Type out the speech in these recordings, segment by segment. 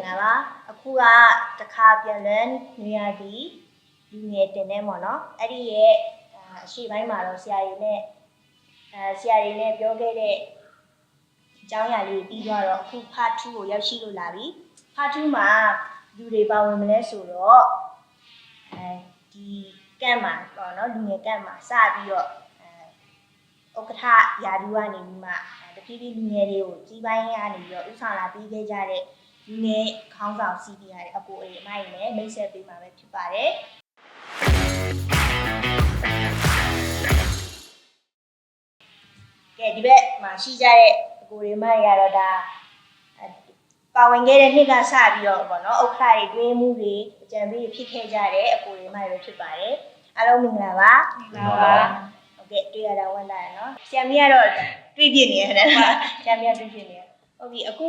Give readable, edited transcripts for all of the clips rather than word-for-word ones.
လာပါအခုကတခါပြန်လဲနေရသည်လူငယ်တင်နေပေါ့နော်အဲ့ဒီရဲ့အရှိပိုင်းမှာတော့ဆရာကြီးနဲ့ပြောခဲ့တဲ့အကြောင်းအရာလေးပြီးသွားတော့အခု part 2ကိုရောက်ရှိလို့လာပြီ part 2မှာလူတွေပါဝင်မလဲဆိုတော့ဒီကန့်မှာပေါ့နော်လူငယ်ကန့်မှာစပြီးတော့ဥက္ကဋ္ဌယာဒူကနေပြီးမှတဖြည်းဖြည်းလူငယ်တွေကိုကြီးပိုင်းကနေပြီးတော့ဥဆောင်လာပြီးခဲ့ကြတဲ့လူငယ်ခေါင်းဆောင် CPR အကိုအေးအမိုက်နဲ့မိတ်ဆက်ပေးမှာပဲဖြစ်ပါတယ်ကဲဒီဘက်မှာရှိကြတဲ့အကိုတွေမိုက်ရတော့ဒါပါဝင်ခဲ့တဲ့နှစ်ကစပြီးတော့ပေါ့နော်ဥက္ကဋ္ဌတွေတွင်းမှုတွေအကြံပေးဖြစ်ခဲ့ကြတဲ့အကိုတွေမိုက်ပဲဖြစ်ပါတယ်အားလုံးမင်္ဂလာပါဟုတ်ကဲ့တွေ့ရတာဝမ်းသာရနော်ဆရာမီးကတော့တွေ့ပြနေရတယ်ဆရာမီးကတွေ့ပြနေရဟုတ်ပြီအခု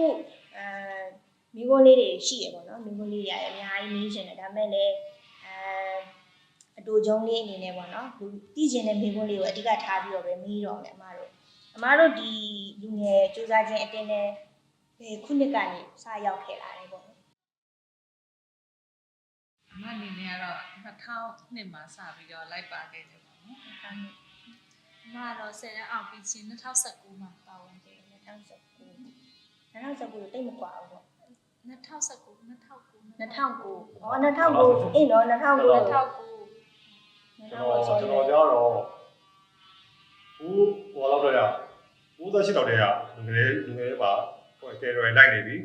မိဘလေးတွေရှိရပေါ့နော်မိဘလေးတွေအများကြီးမေးချင်တယ်ဒါမဲ့လည်းအတူကျုံလေးအနေနဲ့ပေါ့နော်လူသိချင်တဲ့မိဘလေးကိုအဓိကထားပြီးတော့ပဲမေးတော့မယ်အမတို့ဒီလူငယ်စူးစမ်းခြင်းအတင်းနဲ့ဘယ်ခုနှစ်ကနေစရောက်ခဲ့လာတယ်ပေါ့နော်အမအနေနဲ့ကတော့2000နှစ်မှာစပြီးတော့လိုက်ပါခဲ့တယ်ပေါ့နော်အမကတော့10ရက်အောင်ပြီးချင်း2019မှာပါဝင်ခဲ့တယ်2019တိတ်မကွာဘူးပေါ့2019အော်2009အေးနော်2009ကျွန်တော်ကြတော့ဟိုလောက်တော့ရ98လောက်တည်းကလူငယ်ပါကယ်ရယ်လိုက်နေပြီ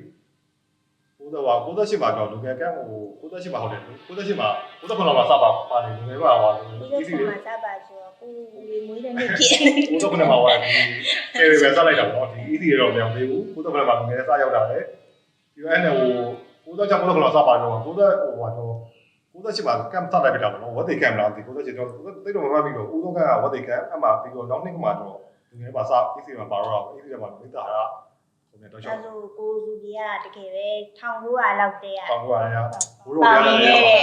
98မှာတော့လူငယ်ကန်းဟို98မှာဟုတ်တယ်98မှာ98လောက်မှာစပါနေလူငယ်ပါဟောဒီစီမှာစပါဆိုတော့ကိုမွေးတဲ့နေ့ဖြစ်98မှာဟောကယ်ရယ်ပဲစလိုက်တာပေါ့ဒီ easy ရောမရောက်သေးဘူး98မှာလူငယ်စရောက်တာလေပြီးတော့အဲ့နဲ့ဟို96လောက်စပါတော့98မှာကမ်စလိုက်ပြတာပေါ့နော်ဝတ်တေကမ်လာဒီ98တော့တိတ်တော့မမှတ်ပြီးတော့ဦးတော့ကဝတ်တေကမ်အမှပြီးတော့နောက်နှစ်မှာတော့လူငယ်ပါစ easy မှာပါတော့ easy မှာမိသားဟာဆိုနေတော့ရှောက်အဲ့ဆိုကိုစုကြီးကတကယ်ပဲ1900လောက်တည်းက1900ရဘိုးတို့ရတယ်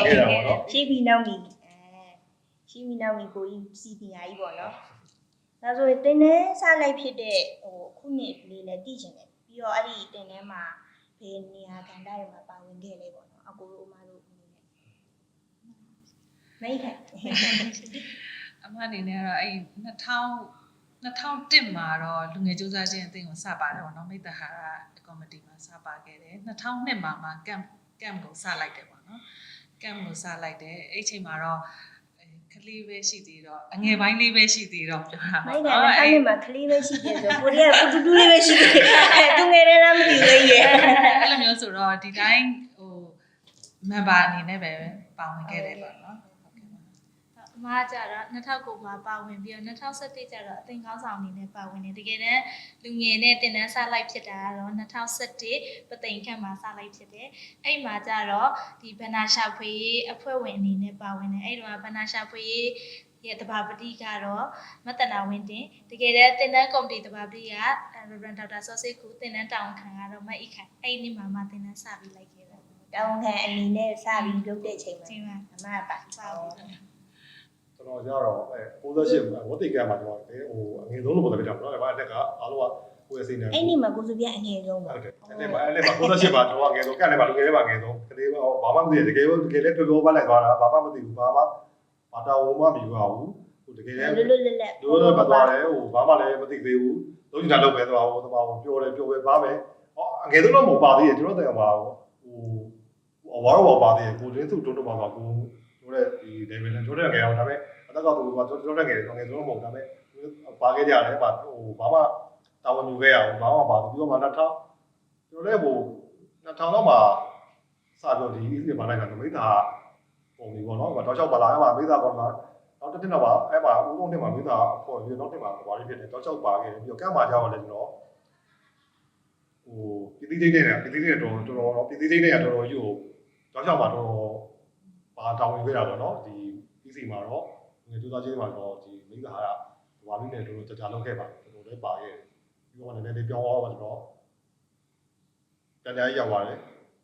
ခဲ့တာပေါ့နော်ရှီးပြီးနောက်ပြီးရှီးပြီးနောက်ပြီးကိုကြီးစီပီယာကြီးပေါ့နော်ဒါဆိုရင်တင်းနေစလိုက်ဖြစ်တဲ့ခုနှစ်လေးလည်းတည်ကျင်တယ်ပြီးတော့အဲ့ဒီတင်းနေမှာဘယ်နေရာကဏ္ဍတွေမှာပါဝင်ခဲ့လဲပေါ့နော်အကိုတို့အမတို့အနေနဲ့မိတ်ခိုင်အမအနေနဲ့ကတော့အဲ့2001မှာတော့လူငယ်စူးစမ်းခြင်းအသင်းကိုစပါတယ်ပေါ့နော်မိတ္တဟာရကော်မတီမှာစပါခဲ့တယ်2002မှာကမ်ကိုစလိုက်တယ်ပေါ့နော်ကမ်ကိုစလိုက်တယ်အဲ့ချိန်မှာတော့ကလေးပဲရှိသေးတော့အငယ်ပိုင်းလေးပဲရှိသေးတော့ပြောတာပေါ့နော်အဲ့မှာကလေးပဲရှိသေးဆိုကိုရီးယားကိုတူလေးပဲရှိသေးတယ်သူငယ်တယ်လားမသိသေးရဲ့အဲ့လိုမျိုးဆိုတော့ဒီတိုင်းဟို member အနေနဲ့ပဲပါဝင်ခဲ့တယ်ပေါ့နော်အမကကြတော့2009မှာပါဝင်ပြီးတော့2017ကျတော့အသင်ကောင်းဆောင်အနေနဲ့ပါဝင်တယ်တကယ်တမ်းလူငယ်နဲ့တင်တန်းစလိုက်ဖြစ်တာကတော့2017ပသိမ်ခန့်မှာစလိုက်ဖြစ်တယ်အဲ့မှာကြတော့ဒီဘဏ္ဍာရှာဖွေရေးအဖွဲ့ဝင်အနေနဲ့ပါဝင်တယ်အဲ့တော့ဘဏ္ဍာရှာဖွေရေးရဲ့တဘာပတိကတော့မတနာဝင်းတင်တကယ်တမ်းတင်တန်းကော်မတီတဘာပတိကReverend Dr. စောစိတ်ခုတင်တန်းတောင်ခံကတော့မအိခန့်အဲ့ဒီမှာတင်တန်းစပြီးလိုက်ခဲ့တယ်တောင်ခံအနေနဲ့စပြီးလုပ်တဲ့အချိန်မှာအမကပါကျွန်တော်ကြတော့68ဝတ်တေကမှာကျွန်တော်ဟိုအငယ်ဆုံးလို့ပြောတယ်ဗျာနော်ဒါပေမဲ့အတက်ကအားလုံးကကိုယ်စိတ်နေအဲ့ဒီမှာကိုစုပြအငယ်ဆုံးပါဟုတ်တယ်အဲ့မှာ68မှာကျွန်တော်ငယ်ဆုံးကလည်းပါလူငယ်လေးပါငယ်ဆုံးကလေးဘာမှမသိတကယ်လည်းပြောပါလိုက်သွားတာဘာမှမသိဘူးဘာမှဘာတာဝန်မှမယူရဘူးဟိုတကယ်လည်းလွတ်ပတ်သွားတယ်ဟိုဘာမှလည်းမသိသေးဘူးလုံးချင်တာလုပ်ပဲသွားဟိုတမအောင်ပြောပဲပါမယ်အငယ်ဆုံးတော့မဟုတ်ပါသေးတယ်ကျွန်တော်တိုင်ပါဟိုအဝါရောပါသေးတယ်ကိုရင်းစုတွန်းတော့ပါကိုတို့တဲ့ဒီ level နဲ့တို့တဲ့ငယ်အောင်ဒါပေမဲ့အသက်ကတော့တို့တဲ့ငယ်တွေငယ်ဆုံးမဟုတ်ဒါပေမဲ့ပါခဲ့ကြတယ်ဟိုဘာမှတာဝန်ယူခဲ့ရအောင်ဘာမှပါပြီးတော့မှ2000တို့လည်းဟို2000လောက်မှာစတော့ဒီ easy ပါလိုက်တာမိသားပုံပြီးပေါ့နော်တော့6ပါလာအဲ့မှာမိသားကောမှာနောက်တစ်နှစ်တော့ပါအဲ့မှာဦးဆုံးနှစ်မှာမိသားအဖို့ပြီးနောက်နှစ်မှာဘာလို့ဖြစ်တယ်တော့6ပါခဲ့တယ်ပြီးတော့ကမ်းမှာကြောက်လည်းကျွန်တော်ဟိုပြည်သေးသေးနဲ့တော်ပြည်သေးသေးနဲ့တော်တော်ယူတော့6ပါတော့ပါတောင်းဝင်ခဲ့တာပေါ့နော်ဒီ PC မှာတော့ငွေတူသားချင်းမှာတော့ဒီမိသားဟာဝါပြီးနဲ့တို့ကြာလောက်ခဲ့ပါတော်တော်လေးပါခဲ့တယ်ပြီးတော့လည်းပြောင်းသွားတော့ကျွန်တော်ပြန်ကြရောက်သွားတယ်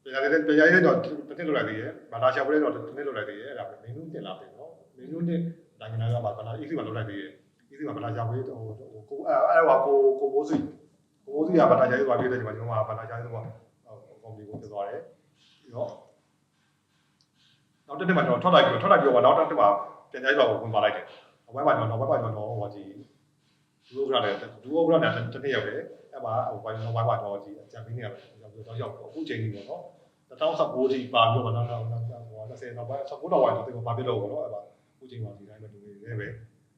ပြန်ကြတော့တစ်နှစ်လောက်လိုက်သေးတယ်ဘာသာရှာပွဲတော့တစ်နှစ်လောက်လိုက်သေးတယ်အဲ့ဒါပဲမင်းတို့တင်လာပြီနော်မင်းတို့နဲ့နိုင်ငံသားကဘာသာ EC မှာလောက်လိုက်သေးတယ် EC မှာဘာသာရှာပွဲဟိုကိုအဲ့ဟိုကိုမိုးစီကဘာသာရှာရေးသွားပြီးတဲ့ချိန်မှာကျွန်တော်ကဘာသာရှာရေးတော့ကော်မတီကိုပြသွားတယ် တော့နောက်တစ်နေ့မှာကျွန်တော်ထွက်လိုက်ပြီးတော့နောက်တစ်နေ့မှာပြန်ကြိုက်ပါကိုဝင်ပါလိုက်တယ်။နောက်ပိုင်းမှာကျွန်တော်ဟိုဒီဒူအိုဂရနဲ့တစ်နေ့ရောက်တယ်။အဲ့မှာဟိုပိုင်းနောက်ပိုင်းမှာတော့ဒီအကြံပေးနေရတယ်။တော့ရောက်အခုချိန်ကြီးပေါ့နော်။2019ထိပါပြီးတော့နောက်ဟို20နောက်ပိုင်း19တော့ဝိုင်းတော့တင်ပါပြလို့ပေါ့နော်။အဲ့မှာအခုချိန်မှာဒီတိုင်းပဲဒီလေးပဲ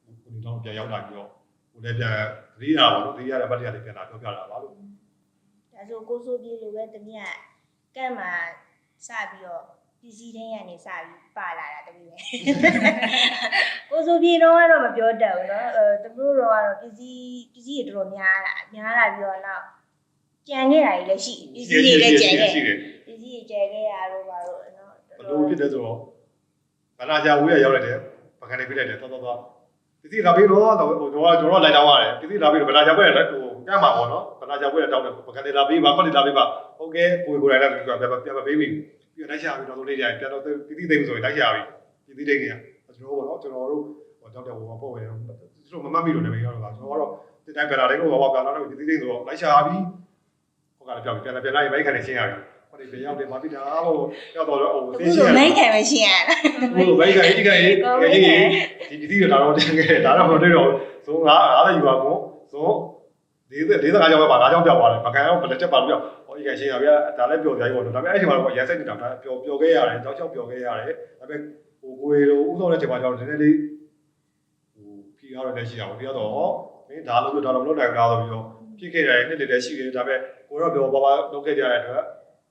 ကိုဒီတော့ပြန်ရောက်လာပြီးတော့ဟိုလည်းပြန်ရေးရပါတော့ရေးရတဲ့ဘက်တရလေးပြန်လာပြောပြတာပါလို့ ဒါဆိုကိုစိုးပြေလိုပဲတမီးကန့်မှာစပြီးတော့ပစ္စည်းတိုင်းကနေစပြီးပါလာတာတမီးပဲကိုစိုးပြေတော့မပြောတတ်ဘူးเนาะတမီးတို့ကတော့ပစ္စည်းတွေတော်တော်များလာပြီးတော့နောက်ကြံခဲ့တာကြီးလည်းရှိပစ္စည်းတွေလည်းကြံခဲ့ပစ္စည်းတွေကြံခဲ့ရတော့ပါတော့เนาะ ဘလို့ဖြစ်တယ်ဆိုတော့ဗလာချာဝေးရရောက်လိုက်တယ်ပကံနေပြလိုက်တယ်တော်ပစ္စည်းလာပြီးတော့ကျွန်တော်လိုက်တောင်းရတယ်ပစ္စည်းလာပြီးတော့ဗလာချာဝေးရတယ်ဟိုကမ်းမှာပေါ့နော်ဗလာချာဝေးရတောင်းတယ်ပကံနေလာပြီးပါခွက်နေလာပြီးပါโอเคကိုယ်တိုင်လည်းပြန်ပေးပြီပြီးတော့လိုက်ရှာပြီးတော့လေးကြပြန်တော့ပစ္စည်းသိမ်းဆိုရင်လိုက်ရှာပြီပစ္စည်းသိမ်းနေရကျွန်တော်ပေါ့နော်ကျွန်တော်တို့ဟိုတောက်တဲ့ဟိုပေါ့ဝင်သူတို့မမှတ်မိလို့လည်းမပြောတော့ပါကျွန်တော်ကတော့ဒီတိုင်းဗလာလေးကိုဘာပြန်တော့ပစ္စည်းသိမ်းဆိုတော့လိုက်ရှာပြီးဟိုကလည်းပြောပြန်လိုက်မိုက်ခံနေရှင်းရပြီဟိုဒီပြန်ရောက်တယ်မပြီးတာဟိုရောက်တော့ဟိုသိရှင်းရ မိုက်ခံမရှင်းရတာ ဟိုဘိုက်ကြီးကဒီပစ္စည်းတော့တင်ခဲ့တယ်ဒါတော့မတွေ့တော့ဇုံ90ယူပါကိုဇုံ45ကျောင်းပဲပါ5ကျောင်းပြောက်သွားတယ်ပကံရောဘယ်လက်ချက်ပါလို့ပြောဟိုဒီကရှင်းရဗျာဒါလည်းပျော်ကြရပေါ့ဒါပေမဲ့အဲ့ဒီမှာတော့ရန်စိတ်နေတာပျော်ခဲ့ရတယ်တောက်ချောက်ပျော်ခဲ့ရတယ်ဒါပေမဲ့ဟိုကိုယ်လိုဥဆောင်တဲ့ချိန်မှာကျွန်တော်နည်းနည်းလေးဟိုဖြီးရတော့လည်းရှိတာပေါ့ပြီးတော့မင်းဒါလို့ပြောဒါတော့မလုပ်နိုင်ကြတော့ပြီးတော့ဖြစ်ခဲ့တယ်နှစ်တည်းတည်းရှိတယ်ဒါပေမဲ့ကိုတော့ပြောပါလုပ်ခဲ့ကြတဲ့အတွက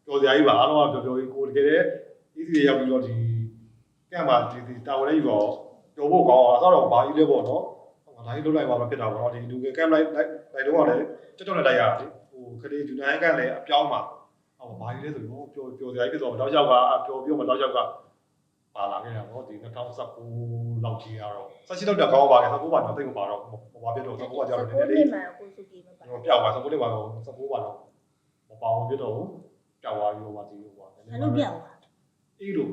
်ပျော်စရာကြီးပါအားလုံးကပျော်ကိုတကယ်လည်းဤစီရောက်ပြီးတော့ဒီကံမှာဒီတာဝန်လေးယူတော့ပျော်ဖို့ကောင်းအောင်အစားတော့ဘာကြီးလဲပေါ့နော်ဒါကြီးလုပ်လိုက်ပါမဖြစ်တာပေါ့နော်ဒီလူကံလိုက်တော့ကလည်းကြောက်လိုက်ရတယ်ဟိုခရီးဂျူနိုင်းကလည်းအပြောင်းမှာဟောဘာကြီးလဲဆိုတော့ပျော်စရာကြီးဖြစ်တော့တောက်လျှောက်ကပျော်ပြီးတော့တောက်လျှောက်ကပါလာခဲ့တာပေါ့ဒီ2019လောက်ကြီးကတော့ဆက်ရှိတော့ကောင်းပါခဲ့19ပါတော့တိတ်မပါတော့ဘာဖြစ်တော့19ပါကြောက်တယ်နည်းနည်းလေး မှာကိုစိုးပြေမပါ ပျောက်သွား19လေးပါတော့19ပါတော့မပေါအောင်ဖြစ်တော့ပျောက်သွားပြီးတော့ဒီလိုပေါ့ ဘာလို့ပြောင်းသွား အေးလို့က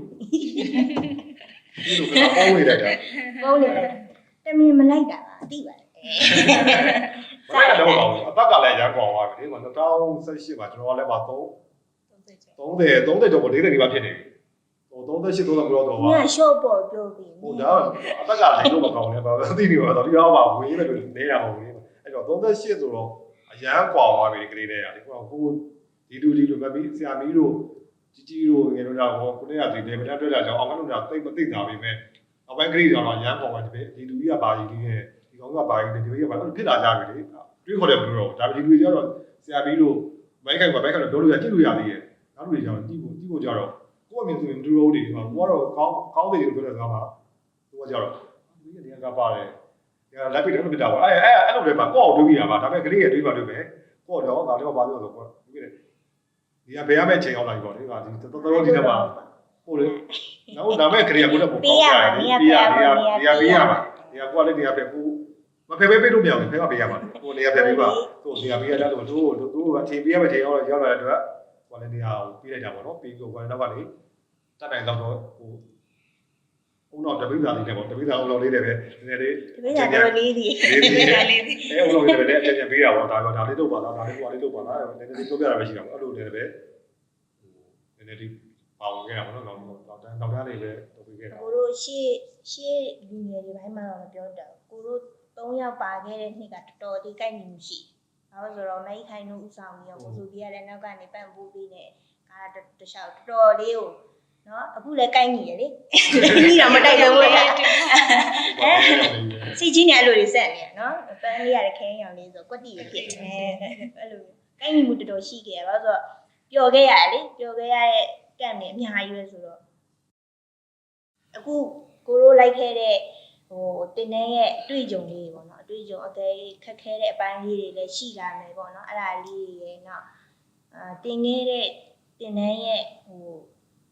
ပေါင်းနေလိုက်တာ ပုံးနေတယ်တမင်မလိုက်တာပါအတိပါတယ် မလိုက်တော့ပါဘူးအသက်ကလည်းရန်ကောင်သွားပြီဒီမှာ2018မှာကျွန်တော်ကလည်းပါ30တော့40နေပါဖြစ်နေပြီဟို38တော့မပြောတော့ပါ ညရှော့ပေါ်ပြောပြီး ဟိုဒါအသက်ကလည်းတော့မကောင်းလဲပါပဲသိနေပါတော့ဒီတော့ပါဝေးတယ်လို့နေတာမဟုတ်ဘူးအဲ့တော့38ဆိုတော့အရန်ကွာသွားပြီကလေးတွေကဒီကိုဒီလိုပဲပြီးဆရာမီးတို့ကြီးတို့ငယ်တို့တော့ကိုနေ့ကဒီ level တက်လာကြအောင်အောင်လို့တော့သိမသိတာပဲနောက်ပိုင်းကလေးတော့ရန်ကွာသွားတယ်ဒီလူကြီးကဘာကြီးလေးဒီကောင်ကဘာကြီးလေးဒီကြီးကဘာလို့ဖြစ်လာကြပြီလေတွေးခေါ်တယ်ဘယ်လိုတော့ဒါပေမဲ့ဒီလူကြီးကတော့ဆရာမီးတို့ဘိုက်ခိုင်ပြောလို့ရကြည့်လို့ရသေးရဲ့နောက်လူတွေကျတော့ကြည့်ဖို့ကြတော့ကိုယ့်အမြင်ဆိုရင်ဒူရိုးတွေဒီမှာကိုကတော့ကောင်းတယ်လို့ပြောတဲ့စကားမှာသူကကြတော့ဒီကကပါတယ်ဒီကလက်ပိတ်တော့ပြတာပါအဲ့လိုတွေပါကိုယ့်အောင်တွေးပြီးတာပါဒါပေမဲ့ကလေးရဲ့တွေးပါတွေးမယ်ကိုယ့်တော့ဒါလည်းပါလို့ဆိုတော့ဒီကဘယ်ရမယ့်ချိန်အောင်လာပြီပေါ့ဒီကဒီတော်ဒီထဲမှာဟိုလေနောက်ဒါမဲ့ကလေးကကိုယ်တော့ပေါ့ပေးရမှာဒီကကိုကလည်းဒီကပဲကိုမဖယ်ပေးလို့မရဘူးဖယ်ကပေးရမှာကိုနေရာဖယ်ပေးပါသူ့နေရာပေးရတဲ့တော့သူအချိန်ပေးရမယ့်ချိန်ရောက်လာတဲ့အတွက်ကိုလည်းနေရာကိုပေးလိုက်တာပေါ့နော်ပေးပြီးကိုယ်နောက်ကနေတတ်နိုင်တော့ဟိုဦးတော့တပိသာလေးနဲ့ပေါ့တပိသာဦးတော်လေးတွေပဲနည်းနည်းလေး တပည့်တော်လေးဒီ အဲဦးတော်လေးတွေလည်းအပြန်ပေးတာပေါ့ဒါလေးလုပ်ပါလားဒါလေးကိုလေးလုပ်ပါလားနည်းနည်းလေးပြောပြတာပဲရှိတာပေါ့အဲ့လိုလည်းပဲနည်းနည်းလေးပါဝင်ခဲ့တာပေါ့နော်နောက်တန်းလေးပဲလုပ်ပေးခဲ့တာ ကိုတို့ရှေ့လူငယ်တွေဘိုင်းမှာတော့မပြောတတ်ဘူးကိုတို့3ယောက်ပါခဲ့တဲ့နှစ်ကတော်တော်လေးကိုက်ညီမှုရှိဘာလို့ဆိုတော့မိုက်ခိုင်တို့ဥဆောင်ပြီးတော့ကိုစိုးပြေရတဲ့နောက်ကနေပန့်ပိုးပေးနေကားတခြားတော်တော်လေးကိုနော်အခုလည်းကိုက်ညီရလေပြီးတော့မတိုက်တော့ဘူးစီချင်းနဲ့အဲ့လိုတွေဆက်နေရနော်ပန်းလေးရတဲ့ခဲရောင်လေးဆိုကွက်တီပဲဖြစ်တယ်အဲ့လိုကိုက်ညီမှုတော်တော်ရှိခဲ့ရဘာလို့ဆိုတော့ပျော်ခဲ့ရတယ်လေပျော်ခဲ့ရတဲ့ကံတွေအများကြီးပဲဆိုတော့အခုကိုရိုးလိုက်ခဲ့တဲ့ဟိုတင်တန်းရဲ့အတွေ့အကြုံလေးပေါ့နော်အတွေ့အကြုံအသေးခက်ခဲတဲ့အပိုင်းလေးတွေလည်းရှိလာမယ်ပေါ့နော်အဲ့ဒါလေးတွေရဲ့နောက်တင်ခဲ့တဲ့တင်တန်းရဲ့ဟို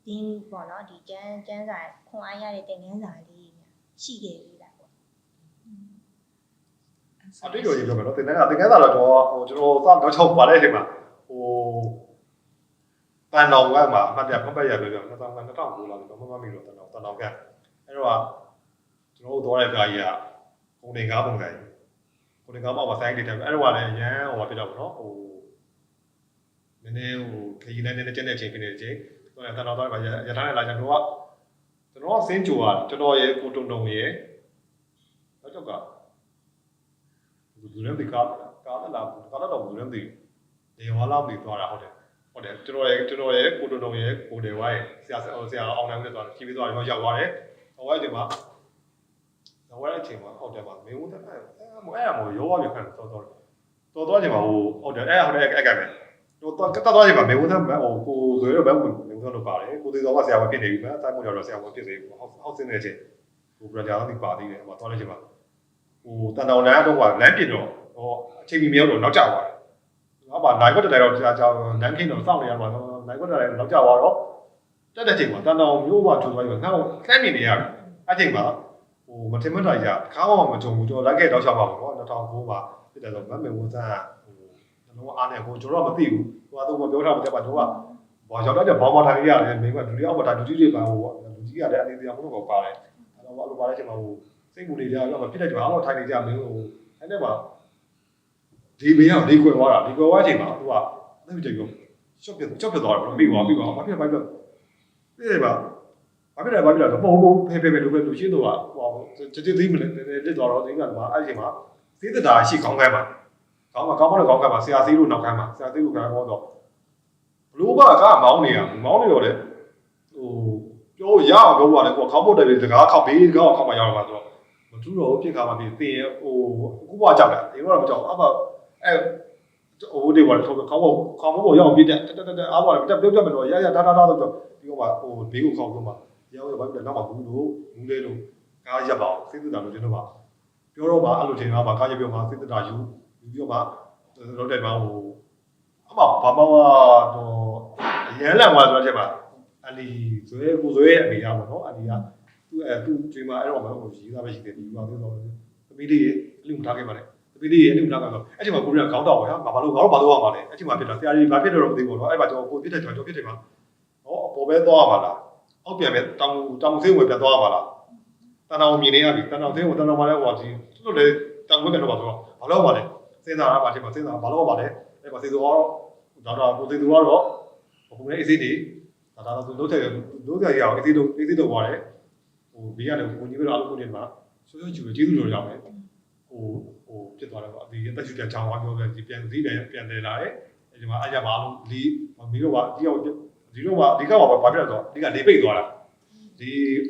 ဒီပေါ့နော်ဒီကျန်းစာခွန်အားရတဲ့တင်ငန်းစာလေးရှိခဲ့ပြီလားပေါ့ အတွေ့အကြုံကြီးပြောမယ်နော်တင်ကန်းစာတော့ဟိုကျွန်တော်စတော့6ပါတဲ့အချိန်မှာဟိုတန်တော်ကမှာအမှတ်ပြဖတ်ရပြော2009လောက်တော့မမမီလို့တန်တော်ကအဲ့တော့ကျွန်တော်တို့တော့တဲ့ကာကြီးကကုန်တင်ကားပုံစံကြီးကုန်တင်ကားပေါ့ဆိုင်းတွေတယ်အဲ့တော့လည်းရန်ဟိုဖြစ်တော့ဗောနော်ဟိုနည်းနည်းဟိုခရီးနဲ့နည်းနည်းကျတဲ့ချိန်ဖြစ်နေတဲ့အချိန်သူက တော်တယ်တန်တော်သွားပါရထားနဲ့လာကျွန်တော်ကစင်းကြိုကကျွန်တော်ရဲ့ကိုတုံတုံရဲ့တော့ကြောက်ကဘူးလည်းဒီကားတော့ဘူးလည်းဒီလေဝါလောက်ပြီးသွားတာဟုတ်တယ်ကျွန်တော်ရဲ့ကိုတုံတုံရဲ့ကိုတယ်ဝါရဲ့ဆရာအောင်နိုင်နဲ့သွားတယ်ကြည့်ပြီးသွားတယ်ရောက်သွားတယ်ဟိုကဒီမှာတော့ဝဲတဲ့အချိန်မှာဟုတ်တယ်ပါမင်းဦးတဲ့အဲ့မို့ရောရခံတော်ချိန်မှာဟုတ်တယ်အဲ့ကပဲတော့တက်သွားချိန်မှာမင်းဦးတဲ့ဟိုကိုဇွေတော့ဘယ်ဝင်မင်းဦးတော့ပါတယ်ကိုသေးတော်ကဆရာဝန်ဖြစ်နေပြီပဲအတိုင်းမို့တော့ဆရာဝန်ဖြစ်နေပြီဟောက်စင်းနေချိန်ဟိုဘရဂျာတော့ဒီပါသေးတယ်ဟိုသွားတဲ့ချိန်မှာဟိုတန်တော်လမ်းတော့ကလမ်းပြစ်တော့ဟိုအချိန်မီမရောက်တော့နောက်ကျသွားတယ်ငါပါနိုင်ခွက်တည်းတော့ကြာလမ်းခင်းတော့စောင့်နေရမှာနိုင်ခွက်တည်းနောက်ကျသွားတော့တက်တဲ့ချိန်မှာတန်တော်မျိုးပါထုံသွားပြီငါ့ကိုခန်းနေနေရတယ်အဲ့ချိန်မှာဟိုမထင်မှတ်တာကြီးခါမှမကြုံဘူးကျွန်တော်လိုက်ခဲ့တော့ချက်ပါပေါ့နော်2009မှာဖြစ်တယ်ဆိုမမေဝန်ဆန်းဟိုကျွန်တော်အားနေကိုကျွန်တော်မသိဘူးဟိုကတော့မပြောထားဘူးတက်ပါတော့ဘာရောက်တော့ဘောင်းမထိုင်ရတယ်မိမဒူရီအောက်မှာဒူကြီးတွေပါဟိုလူကြီးကလည်းအနေတရားမလို့ပါတယ်အဲ့တော့ဘာလို့ပါလဲချိန်မှာဟိုစိတ်မူတွေကြောက်တော့ဖြစ်တဲ့ကြောင်တော့ထိုင်နေကြမင်းဟိုအဲ့နဲ့ပါဒီဘေးကဒီကွယ်သွားတာဒီကွယ်သွားချိန်မှာသူကအဲ့ဒီကြောက်ဖြစ်သွားတယ်ပြီးသွားဘာဖြစ်ပြည့်ပါဘာဖြစ်လဲတော့ပုံဖေလို့ပဲလူရှင်းတော့ဟိုတတိသိမလဲလစ်သွားတော့ဒီကမှာအဲ့ဒီမှာသေတ္တာရှိခေါင်းခိုင်းမှာခေါင်းမတော့ခေါင်းခိုင်းမှာဆရာသေးလို့နောက်ခိုင်းမှာဆရာသေးလို့ခိုင်းတော့ဘလို့ပါကမောင်းနေတော့လေဟိုပြောရအောင်ပြောရတယ်ကိုခေါင်းပုတ်တယ်တကားခောက်ဘေးကောက်ခောက်မှရောက်မှာဆိုတော့မထူးတော့ဖြစ်ခါမှပြီးသင်ဟိုအခုဘွားကြောက်တယ်ဒီကတော့မကြောက်အဘအဲ့ဟိုဒီဘောခေါင်းပေါ်ရောက်ပြတဲ့တက်အားပေါ်ပြတ်မယ်တော့ရဒါတော့ပြီးတော့ဟိုဘေးကိုခေါက်တော့မှာရောက်ဘာဖြစ်လဲနောက်မှဘူးလို့ဘူးလေးလို့ကားရပ်ပါအောင်စိတ်သက်သာလို့ကျွန်တော်ပါပြောတော့ပါအဲ့လိုချိန်ကပါကားရပ်ပြောမှာစိတ်သက်သာယူပြီးတော့ပါတော့တဲ့မှာဟိုအမဘာမောတော့ရန်လန်သွားဆိုတဲ့ချက်မှာအလီဇွဲကိုဇွဲအမေရပါတော့အလီကသူ့ချိန်မှာအဲ့တော့မဟုတ်ရေးသားပဲရှိတယ်ဒီပါသေးတော့သမီးလေးရဲ့အလူမထားခဲ့ပါနဲ့သမီးလေးရဲ့အလူမထားခဲ့တော့အဲ့ချိန်မှာကိုရီးယားခေါင်းတောက်ပါဟာဘာလို့ဘာလို့ရမှာလဲအဲ့ချိန်မှာဖြစ်တာဆရာကြီးဘာဖြစ်တယ်တော့မသိဘူးတော့အဲ့မှာကျွန်တော်ကိုဖြစ်တယ်ကျွန်တော်ဖြစ်တယ်မှာဟောပေါ်ပဲသွားပါလားအောက်ပြန်ပဲတောင်သေးဝင်ပြန်သွားပါလားတန်တော်မြင်နေရပြီတန်တော်သေးဝင်တန်တော်မှာလဲဟိုဒီသူ့လေတောင်ဝင်ပြန်တော့ပါဆိုတော့ဘာလို့ပါလဲစဉ်းစားရပါချိန်မှာစဉ်းစားဘာလို့ပါလဲအဲ့မှာသေသူကတော့ကိုသေသူကတော့ဘုံနဲ့အေးစိတွေဒါတော့သူလုံးထက်ရအောင်အေးစိတော့ပါတယ်ဟိုဘေးကနေကိုကြီးကတော့အလုပ်လုပ်နေမှာဆွဆွကျူကျေးဇူးတော်ရောက်မယ်ဟိုဖြစ်သွားတယ်ပေါ့ဒီတက်ရှူတဲ့ချောင်းဝါပြောခဲ့ဒီပြန်တယ်လာတယ်အဲဒီမှာအားရပါလို့ဒီမီးတော့ကဒီတော့ဒီကဘာဖြစ်လဲဆိုတော့ဒီကလေးပိတ်သွားတာဒီ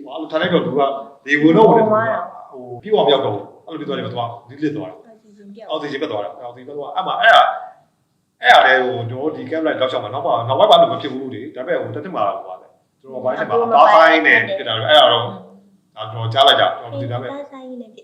ဘာလို့ထားလိုက်တော့သူကဒီဝင်တော့ဝင်ဟိုပြည့်အောင်ပြောက်တော့အဲ့လိုပြသွားတယ်တော့ဒီလစ်သွားတာအောက်စီဂျင်ပြတ်သွားတာအောက်စီဂျင်ပြတ်သွားအဲ့မှာအဲ့လေဟိုတို့ဒီကမ်လိုက်တော့ချောင်းမှာနောက်ပိုင်းဘာလို့မဖြစ်ဘူးလေဒါပေမဲ့ဟိုတက်တက်မှာဟိုပါလေကျွန်တော်ဘိုင်းထဲမှာဘာဆိုင်နဲ့ဖြစ်တာတော့အဲ့တော့ကျွန်တော်ကြားလိုက်တာကျွန်တော်ဒီဒါပဲဘာဆိုင်နဲ့ဖြစ